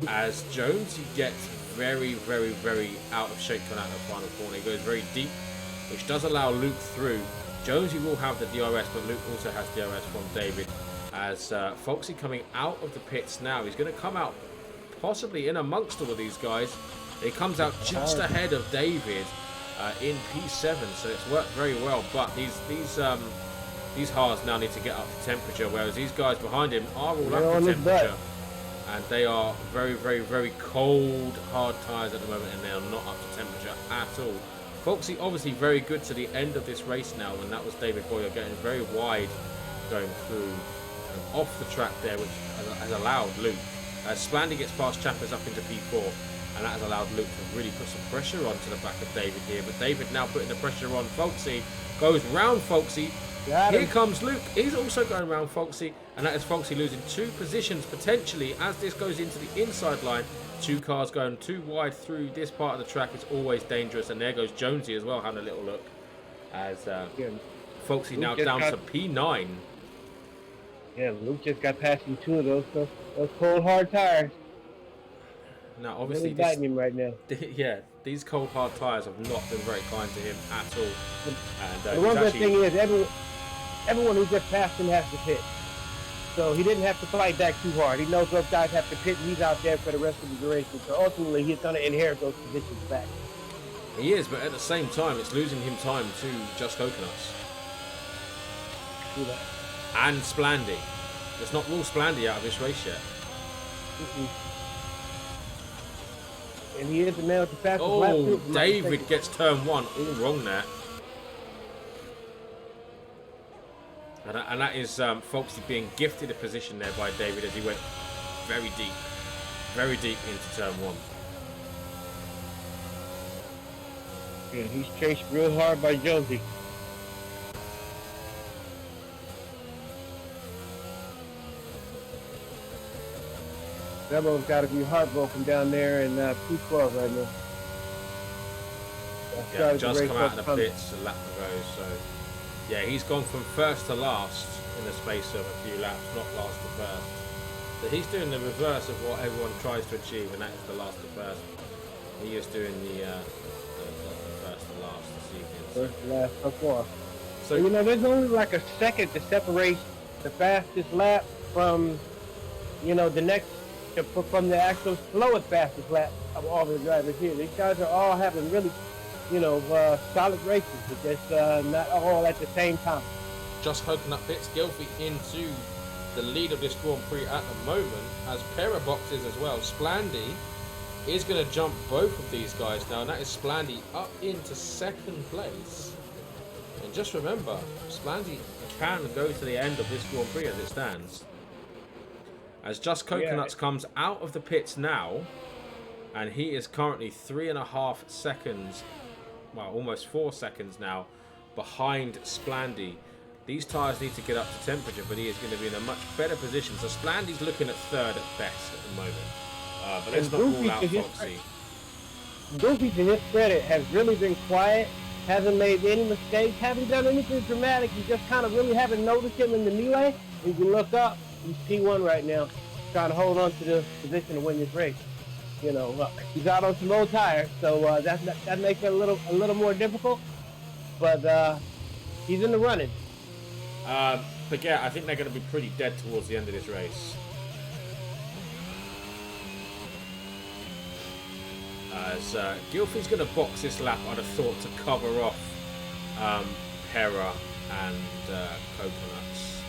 As Jonesy gets very, very, very out of shape coming out of the final corner. He goes very deep, which does allow Luke through. Jonesy will have the DRS, but Luke also has DRS from David. As Foxy coming out of the pits now. He's going to come out possibly in amongst all of these guys. He comes out just ahead of David in P7, so it's worked very well. But these hards now need to get up to temperature, whereas these guys behind him are all up to temperature. And they are very, very, very cold, hard tyres at the moment, and they are not up to temperature at all. Foxy obviously very good to the end of this race now, and that was David Boyer getting very wide going through and off the track there, which has allowed Luke. Splandy gets past Chappers up into P4, and that has allowed Luke to really put some pressure onto the back of David here. But David now putting the pressure on Foxy, goes round Foxy. Here comes Luke. He's also going around Foxy, and that is Foxy losing 2 positions potentially as this goes into the inside line. 2 cars going too wide through this part of the track. It's always dangerous, and there goes Jonesy as well having a little look as Foxy now down to P9. Yeah, Luke just got past you 2 of those cold hard tires. Now obviously really biting him right now. Yeah, these cold hard tires have not been very kind to him at all. And the one good thing is everyone who just passed him has to pit. So he didn't have to fight back too hard. He knows those guys have to pit, and he's out there for the rest of the duration. So ultimately, he's going to inherit those positions back. He is, but at the same time, it's losing him time to Just Coconuts. Do that. And Splandy. Let's not rule Splandy out of this race yet. And he is the man with the fastest lap. Oh, David gets turn 1 all wrong there. And that is Foxy being gifted a position there by David as he went very deep into turn 1. Yeah, he's chased real hard by Jonesy. Demo's got to be heartbroken down there in P12 right now. Yeah, just come out of the pits a lap ago, so yeah, he's gone from first to last in the space of a few laps, not last to first. So he's doing the reverse of what everyone tries to achieve, and that is the last to first. He is doing the first to last this evening. First to last so far. So you know, there's only like a second to separate the fastest lap from, you know, the next, from the actual slowest fastest lap of all the drivers here. These guys are all having really, you know, solid races, but just not all at the same time. Just Coconut pits Gilfie into the lead of this Grand Prix at the moment, as pair of boxes as well. Splandy is going to jump both of these guys now, and that is Splandy up into second place. And just remember, Splandy can go to the end of this Grand Prix as it stands. As Just Coconuts comes out of the pits now, and he is currently 3.5 seconds, well, almost 4 seconds now, behind Splandy. These tyres need to get up to temperature, but he is going to be in a much better position. So Splandy's looking at 3rd at best at the moment. But let's not rule out Foxy. Goofy, to his credit, has really been quiet, hasn't made any mistakes, haven't done anything dramatic. You just kind of really haven't noticed him in the melee. If you look up, he's P1 right now, trying to hold on to the position to win this race. You know, he's out on some old tires, so that makes it a little more difficult. But he's in the running. But yeah, I think they're going to be pretty dead towards the end of this race. As Gilfie's going to box this lap, I'd have thought, to cover off Pera and Coconuts.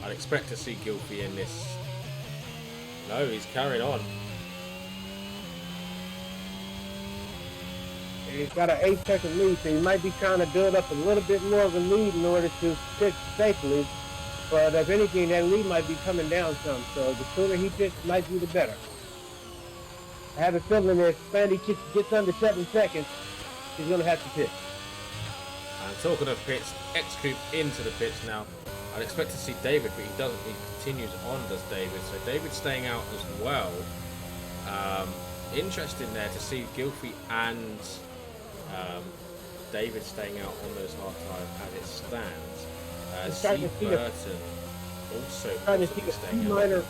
I'd expect to see Gilfie in this. No, he's carrying on. He's got an 8-second lead, so he might be trying to build up a little bit more of a lead in order to pitch safely. But if anything, that lead might be coming down some. So the sooner he pitches, might be the better. I have a feeling that if Spandy gets under 7 seconds, he's going to have to pitch. And talking of pits, X-Coupe into the pits now. I'd expect to see David, but he doesn't. He continues on, does David. So David's staying out as well. Interesting there to see Gilfie and David staying out on those hard tires as it stands. Steve Burton also trying to see a few minor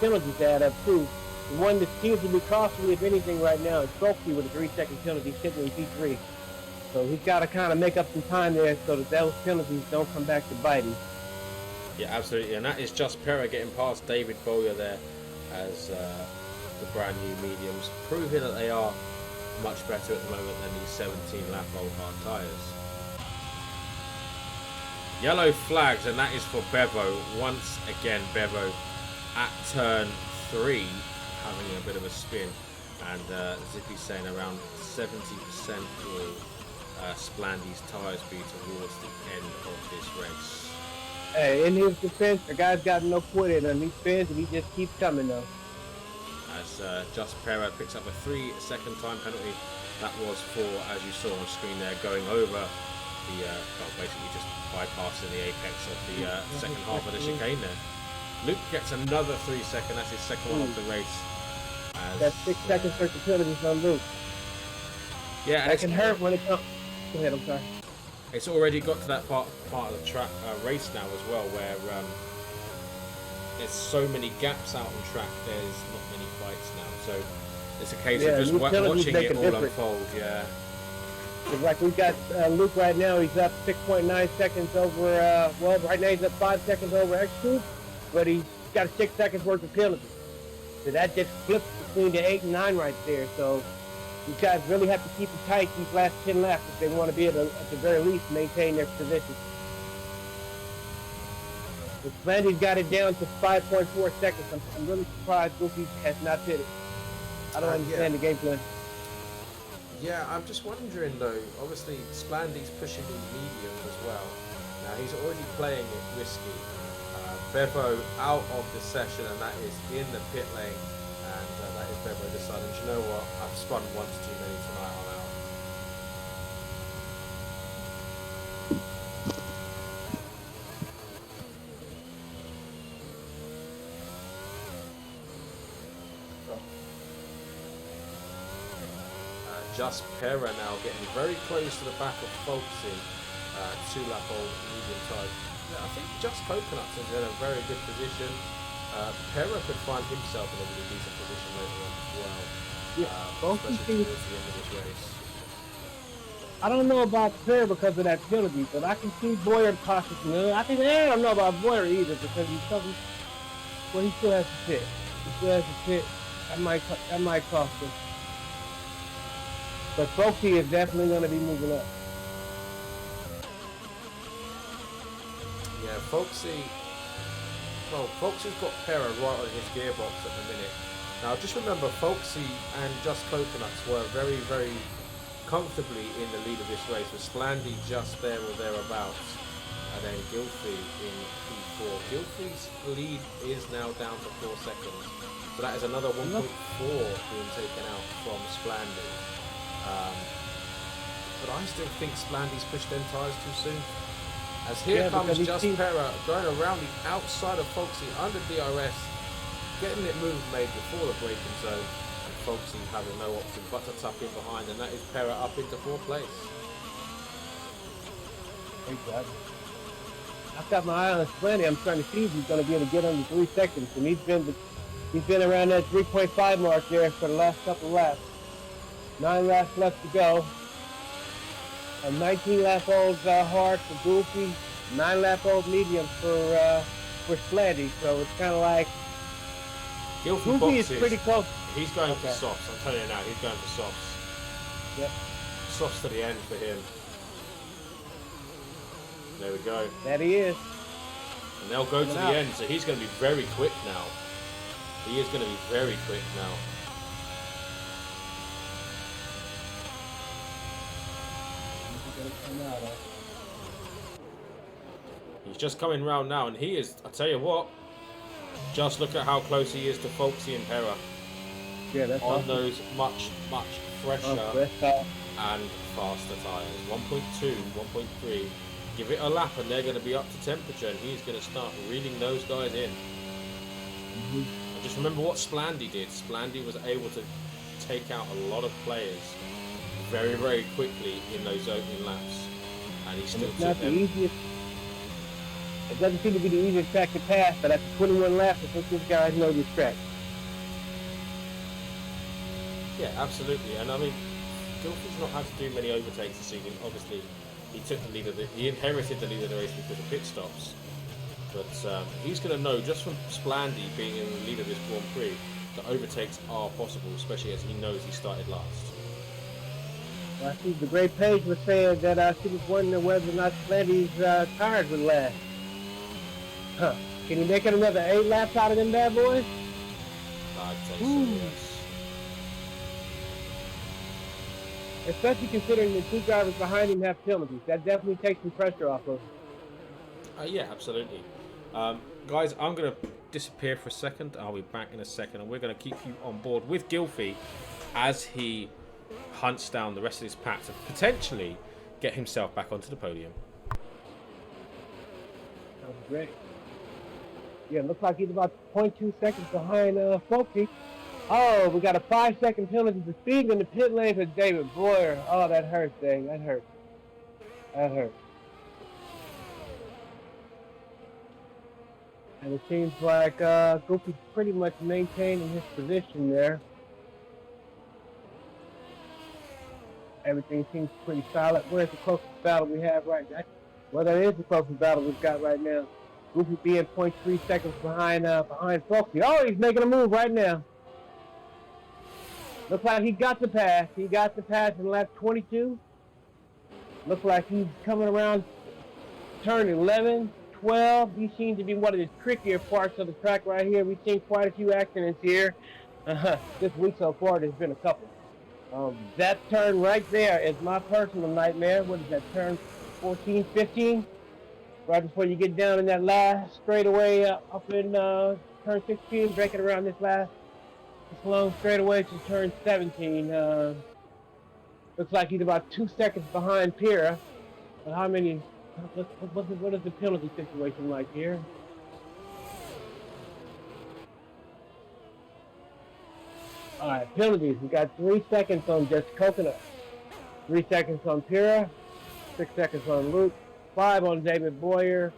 penalties add up too. The one that seems to be costly, if anything, right now is Folksy with a 3-second penalty sitting in P3. So he's got to kind of make up some time there so that those penalties don't come back to bite him. Yeah, absolutely, and that is just Pera getting past David Bowyer there as the brand new mediums, proving that they are much better at the moment than these 17-lap old hard tyres. Yellow flags, and that is for Bevo. Once again, Bevo at turn 3 having a bit of a spin, and Zippy's saying around 70% will Splandy's tyres be towards the end of this race. Hey, in his defense, the guy's got no quit in him. He spins and he just keeps coming though. As Just Pera picks up a 3-second time penalty. That was for, as you saw on screen there, going over the, basically just bypassing the apex of the second half of the chicane there. Luke gets another 3-second, that's his second one of the race. That 6-second versatility on Luke. Yeah, that can hurt when it comes. Go ahead, I'm sorry. It's already got to that part of the track race now as well, where there's so many gaps out on track. There's not many fights now, so it's a case of just watching it all unfold. Yeah. Like we've got Luke right now. He's up 6.9 seconds over. Well, right now he's up 5 seconds over X2, but he's got 6 seconds worth of penalty. So that just flips between the 8 and 9 right there. So these guys really have to keep it tight these last 10 laps if they want to be able to, at the very least, maintain their position. But Slandy's got it down to 5.4 seconds. I'm really surprised Goofy has not hit it. I don't understand the game plan. Yeah, I'm just wondering though, obviously Splandy's pushing these mediums as well. Now he's already playing it risky. Bevo out of the session, and that is in the pit lane. And that is Bevo deciding, you know what, I've spun once too many tonight, I'm out. Just Pera now getting very close to the back of Folksy, 2-lap old medium type. Yeah, I think Just Coconuts is in a very good position. Pera could find himself in a really decent position later on as well. Yeah, especially towards the end of this race. I don't know about Pera because of that penalty, but I can see Boyer possibly. I don't know about Boyer either because he's something. Well, he still has to pit. He still has to pit. That might cost him. But Folksy is definitely going to be moving up. Yeah, Folksy's got Pera right on his gearbox at the minute. Now, just remember, Folksy and Just Coconuts were very, very comfortably in the lead of this race, with Splandy just there or thereabouts, and then Gilfie in P4. Gilfie's lead is now down to 4 seconds, so that is another 1.4 being taken out from Splandy. But I still think Splandy's pushed them tyres too soon. As here comes Just Pera going around the outside of Folksy under DRS, getting it move made before the braking zone, and Folksy having no option but to tuck in behind, and that is Pera up into 4th place. Exactly. I've got my eye on Splendid. I'm trying to see if he's going to be able to get under 3 seconds, and he's been around that 3.5 mark there for the last couple of laps. 9 laps left to go. A 19-lap-old hard for Goofy, 9-lap-old medium for Sleddy. So it's kind of like Gilfy Goofy is boxes. pretty close. He's going for softs. I'm telling you now, he's going for softs. Yep. Softs to the end for him. There we go. That he is. And they'll go to the end, so he's going to be very quick now. He is going to be very quick now. He's just coming round now, and he is, I tell you what, just look at how close he is to Folksy and Pera. Yeah, that's on awesome. Those much fresher and faster tyres. 1.2, 1.3. Give it a lap and they're going to be up to temperature, and he's going to start reeling those guys in. And just remember what Splandy did. Splandy was able to take out a lot of players very, very quickly in those opening laps, and he still took them. It doesn't seem to be the easiest track to pass, but after 21 laps, I think these guys know this track. Yeah, absolutely. And I mean, Gilfy's not had to do many overtakes this season. Obviously, he took the lead he inherited the lead of the race because of pit stops. But he's going to know, just from Splandy being in the lead of this Grand Prix, that overtakes are possible, especially as he knows he started last. Well, I see the great page was saying that she was wondering whether or not Splandy's tires would last. Huh. Can he make it another 8 laps out of them bad boys? I'd say so, yes. Especially considering the 2 drivers behind him have penalties. That definitely takes some pressure off of him. Yeah, absolutely. Guys, I'm going to disappear for a second. I'll be back in a second, and we're going to keep you on board with Gilfy as he hunts down the rest of his pack to potentially get himself back onto the podium. Sounds great. Yeah, looks like he's about 0.2 seconds behind Folksy. Oh, we got a 5-second penalty for speeding in the pit lane for David Boyer. Oh, that hurts, dang. That hurts. That hurts. And it seems like Goofy's pretty much maintaining his position there. Everything seems pretty solid. Where's the closest battle we have right now? Well, that is the closest battle we've got right now. Goofy being 0.3 seconds behind Folksy. Oh, he's making a move right now. Looks like he got the pass. He got the pass in lap 22. Looks like he's coming around turn 11, 12. He seems to be one of the trickier parts of the track right here. We've seen quite a few accidents here. This week so far, there's been a couple. That turn right there is my personal nightmare. What is that, turn 14, 15? Right before you get down in that last straightaway up in turn 16, breaking around this long straightaway to turn 17. Looks like he's about 2 seconds behind Pira. But how many? What is the penalty situation like here? All right, penalties. We got 3 seconds on Just Coconut, 3 seconds on Pira, 6 seconds on Luke, 5 on David Boyer,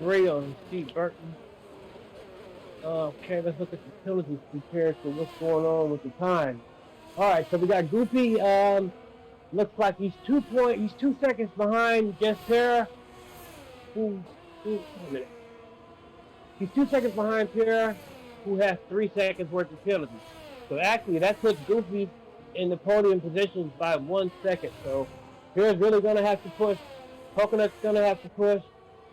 3 on Steve Burton. Okay, let's look at the penalties compared to what's going on with the time. All right, so we got Goofy. Looks like he's 2 seconds behind Jess Pera. Wait a minute. He's 2 seconds behind Pera, who has 3 seconds worth of penalties. So actually, that puts Goofy in the podium positions by 1 second. So Pera's really going to have to push. Coconut's going to have to push.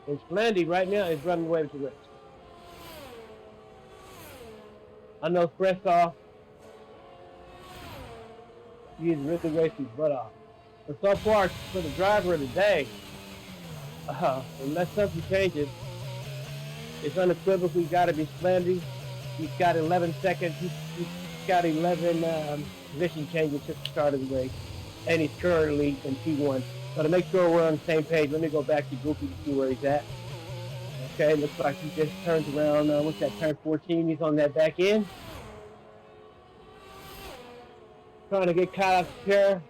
And Splandy right now is running away with the race. I know Frestoff, he's really raced his butt off. But so far, for the driver of the day, unless something changes, it's unequivocally got to be Splandy. He's got 11 seconds. He's got 11 position changes since the start of the race. And he's currently in P1. So to make sure we're on the same page, let me go back to Goofy to see where he's at. Okay, looks like he just turns around, what's that, turn 14, he's on that back end. Trying to get caught up to Pera.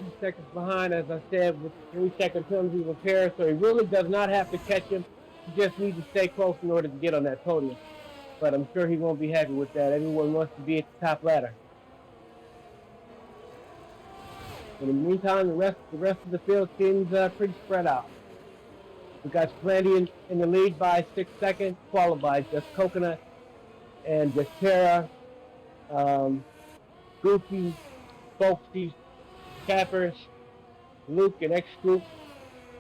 2 seconds behind, as I said, with 3 second penalty repair, so he really does not have to catch him. He just needs to stay close in order to get on that podium. But I'm sure he won't be happy with that. Everyone wants to be at the top ladder. In the meantime, the rest of the field seems pretty spread out. We got Splandy in the lead by 6 seconds, followed by Just Coconut and Just Terra, Goofy, Folksy, Cappers, Luke and X Group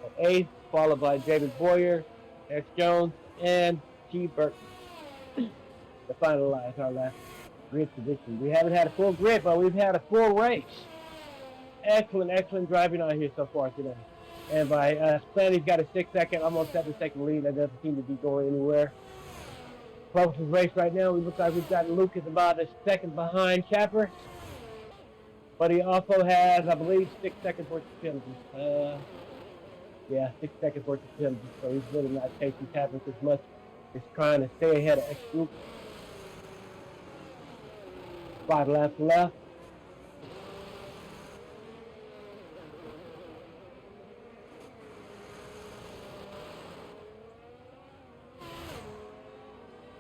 on 8th, followed by David Boyer, X Jones, and T. Burton to finalize our last grid position. We haven't had a full grid, but we've had a full race. Excellent driving on here so far today. And by Splandy's got a 6 second, almost 7 second lead. That doesn't seem to be going anywhere. Closest race right now, we look like we've got Lucas about a second behind Capper. But he also has, I believe, 6 seconds worth of penalties. Yeah, 6 seconds worth of penalties. So he's really not chasing Capper as much. He's trying to stay ahead of X Group. 5 laps left.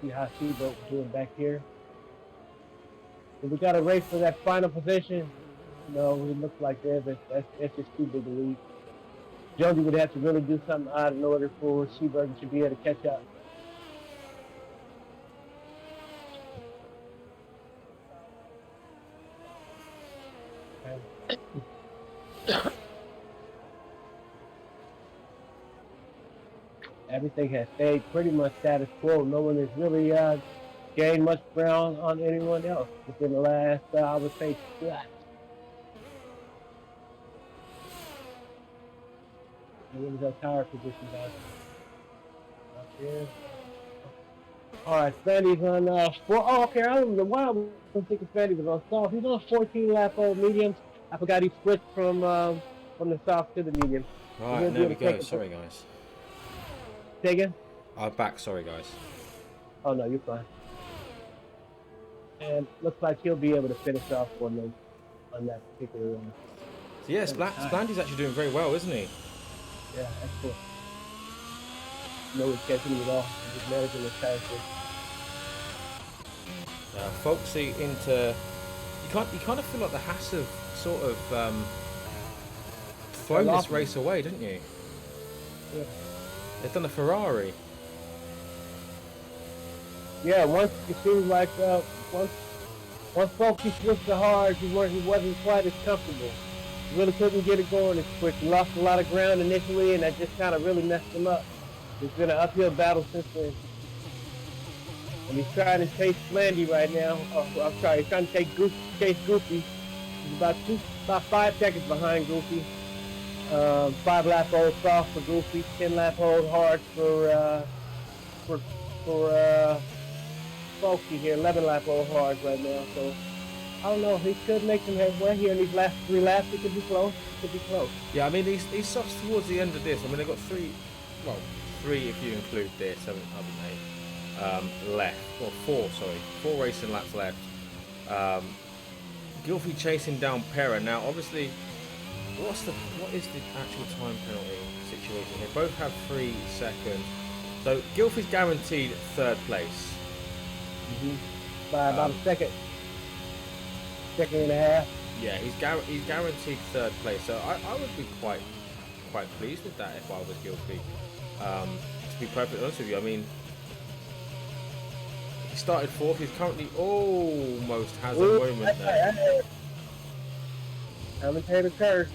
See how Seaboat's doing back here. If we got a race for that final position, no, it looks like that's just too big a lead. Jody would have to really do something odd in order for Seaberg to be able to catch up. Everything has stayed pretty much status quo. No one has really gained much ground on anyone else within the last, I would say, 2 laps. What is our tire position guys? Up here. All right, Splandy's on 4. Oh, okay. I don't know why I was thinking Splandy was on soft. He's on 14-lap-old mediums. I forgot he switched from the soft to the medium. Right, there we go. Sorry, guys. Say again? I'm back. Sorry, guys. Oh, no, you're fine. And looks like he'll be able to finish off on that particular one. So, yeah, Splandy's actually doing very well, isn't he? Yeah, excellent. No one's catching him at all. He's managing his tires. Folksy into... You kind of feel like the Haas have sort of thrown this race away, didn't you? Yeah. They've done a Ferrari. Yeah, once it seems like once Folksy switched to hard, he wasn't quite as comfortable. He really couldn't get it going as quick. He lost a lot of ground initially, and that just kind of really messed him up. It's been an uphill battle since then. And he's trying to chase Splandy right now. Oh, I'm sorry, he's trying to chase Goofy. He's about 5 seconds behind Goofy. 5-lap-old soft for Goofy, 10-lap-old hard for Folksy here, 11-lap-old hard right now. So I don't know. He could make some headway here in these last 3 laps. It could be close. Yeah, I mean these softs towards the end of this. I mean they've got 3 if you include this, haven't they? Left, or 4. Sorry, 4 racing laps left. Gilfie chasing down Pera. Now, obviously, what is the actual time penalty situation? They both have 3 seconds. So Gilfie's guaranteed 3rd place. By about a second and a half. Yeah, he's guaranteed 3rd place. So I would be quite pleased with that if I was Gilfie. To be perfectly honest with you, I mean, he started 4th. He's currently almost has a moment there. Commentator curse.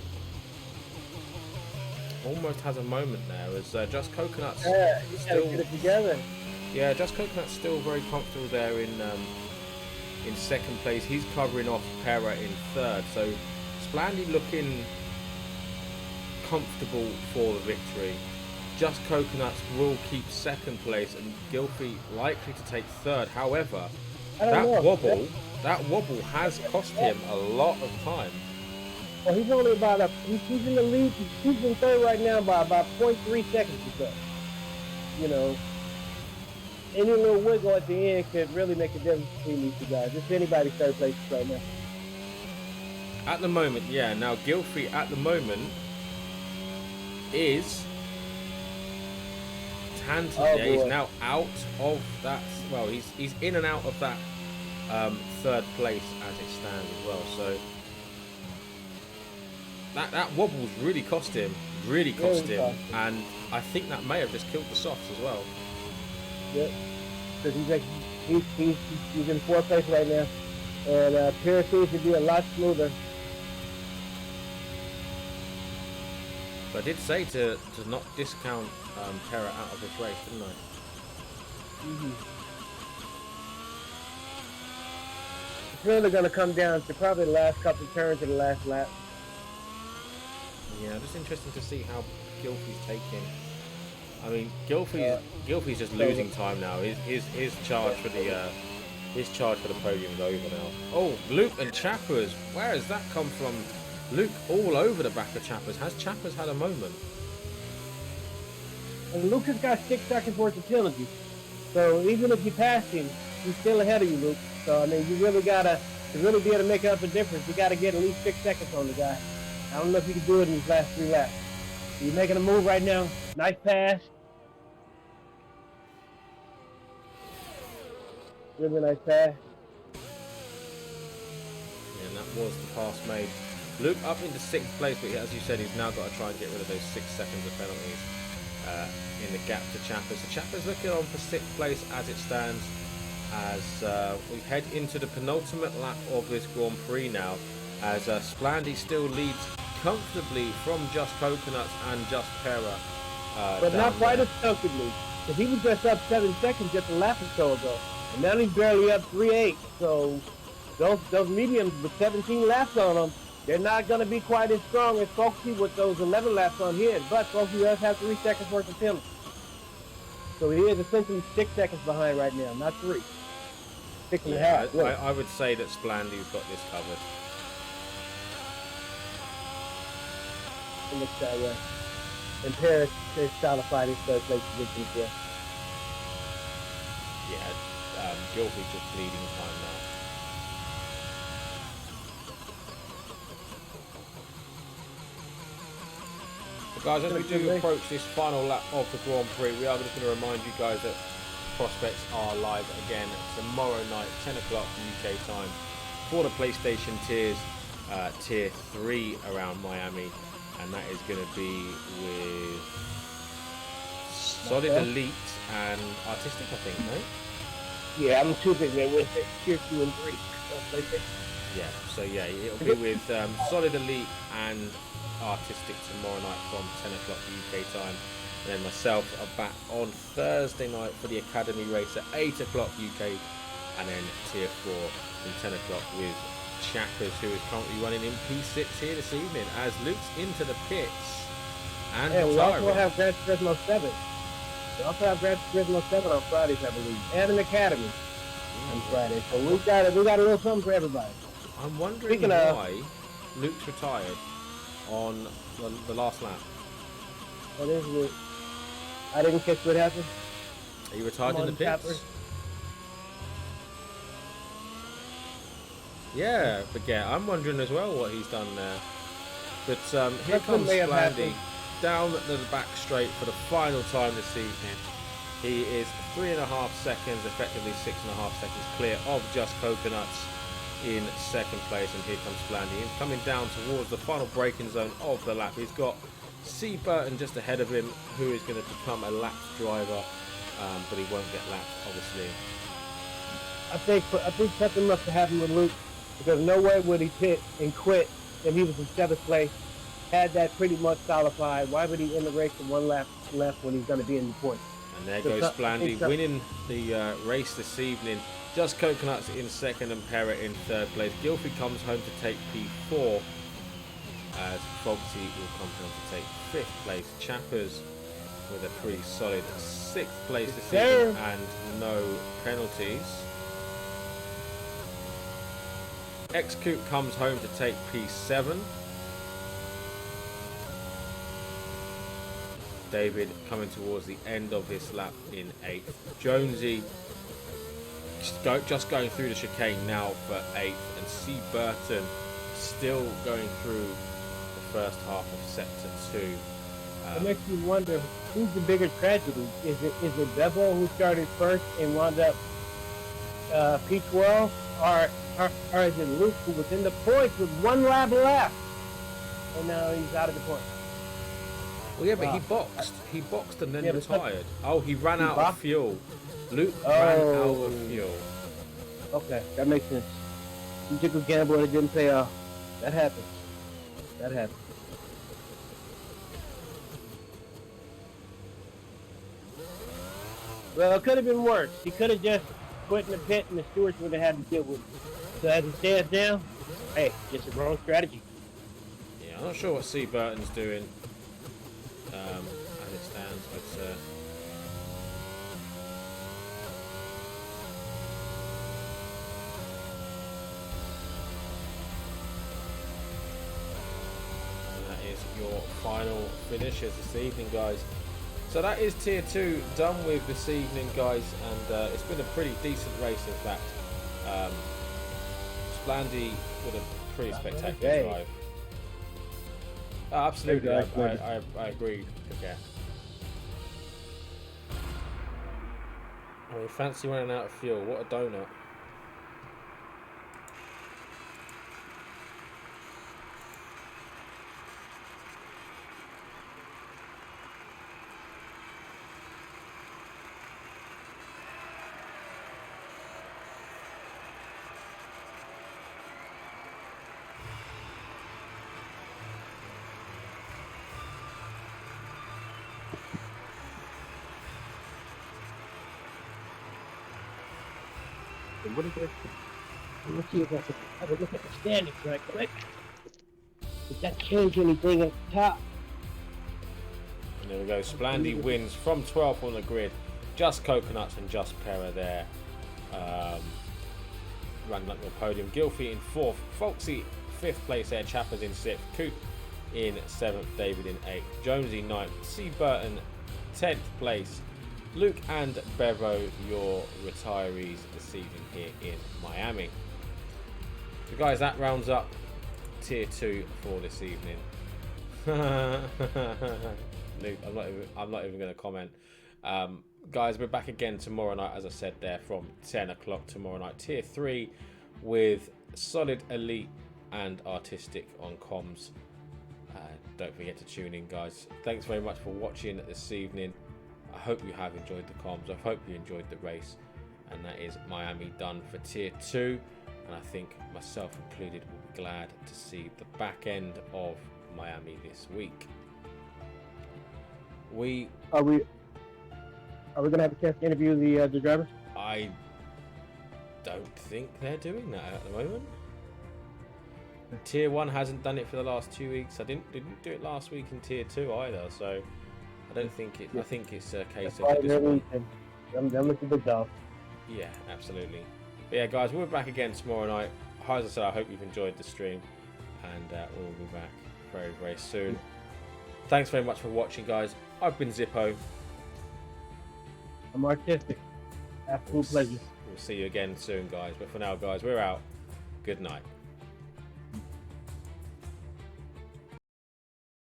Almost has a moment there as Just Coconut's he's got to get it together. Yeah, Just Coconut's still very comfortable there in 2nd place. He's covering off Pera in 3rd. So Splandy looking comfortable for the victory. Just Coconuts will keep 2nd place and Gilfie likely to take 3rd. However, that wobble has cost him a lot of time. Well, he's only about he's in the lead. He's in 3rd right now by about 0.3 seconds or so. You know, any little wiggle at the end could really make a difference between these 2 guys. Just anybody's 3rd place right now. At the moment, yeah. Now Gilfrey at the moment is Oh he's boy. now out of that. Well, he's in and out of that third place as it stands as well. So that wobble's really cost him, and I think that may have just killed the softs as well. Yep. Because he's in fourth place right now, and Pierre seems to be a lot smoother. But I did say to not discount Terra out of this race, didn't I? It's really going to come down to probably the last couple of turns of the last lap. Yeah, just interesting to see how Gilfrey's taking. I mean, Gilfrey's just losing time now. His charge for the podium is over now. Oh, Luke and Chappers. Where has that come from? Luke all over the back of Chappers. Has Chappers had a moment? And Luke has got 6 seconds worth of penalty. So even if you pass him, he's still ahead of you, Luke. So, I mean, you really got to really be able to make up a difference. You got to get at least 6 seconds on the guy. I don't know if you can do it in these last 3 laps. You're making a move right now. Nice pass. Really nice pass. Yeah, and that was the pass made. Luke up into 6th place, but as you said, he's now got to try and get rid of those 6 seconds of penalties in the gap to Chappers. So Chappers looking on for 6th place as it stands, as we head into the penultimate lap of this Grand Prix now, as Splandy still leads comfortably from Just Coconuts and Just Pera. But not quite as comfortably, because he was just up 7 seconds just a lap or so ago. And now he's barely up 3.8. So those mediums with 17 laps on them, they're not going to be quite as strong as Folksy with those 11 laps on his. But Folksy does have 3 seconds worth of penalty. So he is essentially 6 seconds behind right now, not 3. 6.5. Yeah, I would say that Splandy's got this covered. It looks that way. And Paris is solidified his third place position as well. Yeah, Gilfrey's just bleeding time now. So guys, as we do approach this final lap of the Grand Prix, we are just going to remind you guys that prospects are live again tomorrow night, 10 o'clock UK time, for the PlayStation tiers, tier 3 around Miami, and that is going to be with Solid Elite and Artistic, I think, right? Yeah, I'm too big there with it. Tier 2 and 3. Yeah, so yeah, it'll be with Solid Elite and Artistic tomorrow night from 10 o'clock UK time. And then myself are back on Thursday night for the Academy race at 8 o'clock UK. And then tier 4 from 10 o'clock with Chappers, who is currently running in P6 here this evening as Luke's into the pits. And yeah, we also have Gran Turismo 7. We also have Gran Turismo 7 on Fridays, I believe, and an Academy on Friday. So we got a little something for everybody. I'm wondering why Luke's retired on the last lap. What is it? I didn't catch what happened. Are you retired in the pits? Chopper. Yeah, but yeah, I'm wondering as well what he's done there. But here comes Splandy down the back straight for the final time this evening. He is 3.5 seconds, effectively 6.5 seconds clear of Just Coconuts in 2nd place, and here comes Splandy. He's coming down towards the final braking zone of the lap. He's got C. Burton just ahead of him, who is going to become a lap driver, but he won't get lapped, obviously. I think something must have happened with Luke, because no way would he pit and quit if he was in 7th place. Had that pretty much solidified. Why would he end the race with 1 lap left when he's going to be in the points? And there goes Splandy winning the race this evening. Just Coconuts in 2nd and Pera in 3rd place. Gilfrey comes home to take P4, as Fogsy will come home to take 5th place. Chappers with a pretty solid 6th place this evening and no penalties. X-Coop comes home to take P7. David coming towards the end of this lap in 8th. Jonesy just going through the chicane now for 8th, and C. Burton still going through the first half of sector 2. It makes you wonder who's the bigger tragedy. Is it Bevo who started first and wound up P12, or is it Luke who was in the points with 1 lap left and now he's out of the points? Well, yeah, but he boxed and then retired. Oh, he ran out of fuel. Luke ran out of fuel. Okay, that makes sense. You took a gamble and it didn't pay off. That happens. That happens. Well, it could have been worse. He could have just quit in the pit and the stewards would have had to deal with it. So as it stands now, hey, just a wrong strategy. Yeah, I'm not sure what C. Burton's doing as it stands, but that is your final finishes this evening, guys. So that is tier 2 done with this evening, guys, and it's been a pretty decent race, in fact. Splandy with a pretty spectacular drive. Oh, absolutely, I agree. Okay. I mean, fancy running out of fuel. What a donut. What is it? Let's see if I can have a look at the standings right quick. Does that change anything at the top? And there we go. Splandy wins from 12th on the grid. Just Coconuts and just Pera there. Running up your podium. Gilfie in 4th. Foxy 5th place there. Chappers in 6th. Coop in 7th. David in 8th. Jonesy 9th. C. Burton 10th place. Luke and Bevo, your retirees this evening here in Miami. So guys, that rounds up tier 2 for this evening. Luke, I'm not even going to comment. Guys, we're back again tomorrow night, as I said there, from 10 o'clock tomorrow night. Tier 3 with Solid, Elite and Artistic on comms. Don't forget to tune in, guys. Thanks very much for watching this evening. I hope you have enjoyed the comms. I hope you enjoyed the race. And that is Miami done for tier 2. And I think myself included will be glad to see the back end of Miami this week. Are we gonna have a chance to interview the driver? I don't think they're doing that at the moment. Tier 1 hasn't done it for the last 2 weeks. I didn't do it last week in tier 2 either, so I don't think it. I think it's a case of them with the big dog. Yeah, absolutely. But yeah, guys, we'll be back again tomorrow night. As I said, I hope you've enjoyed the stream, and we'll be back very, very soon. Thanks very much for watching, guys. I've been Zippo. I'm Artistic. Absolute pleasure. We'll see you again soon, guys. But for now, guys, we're out. Good night.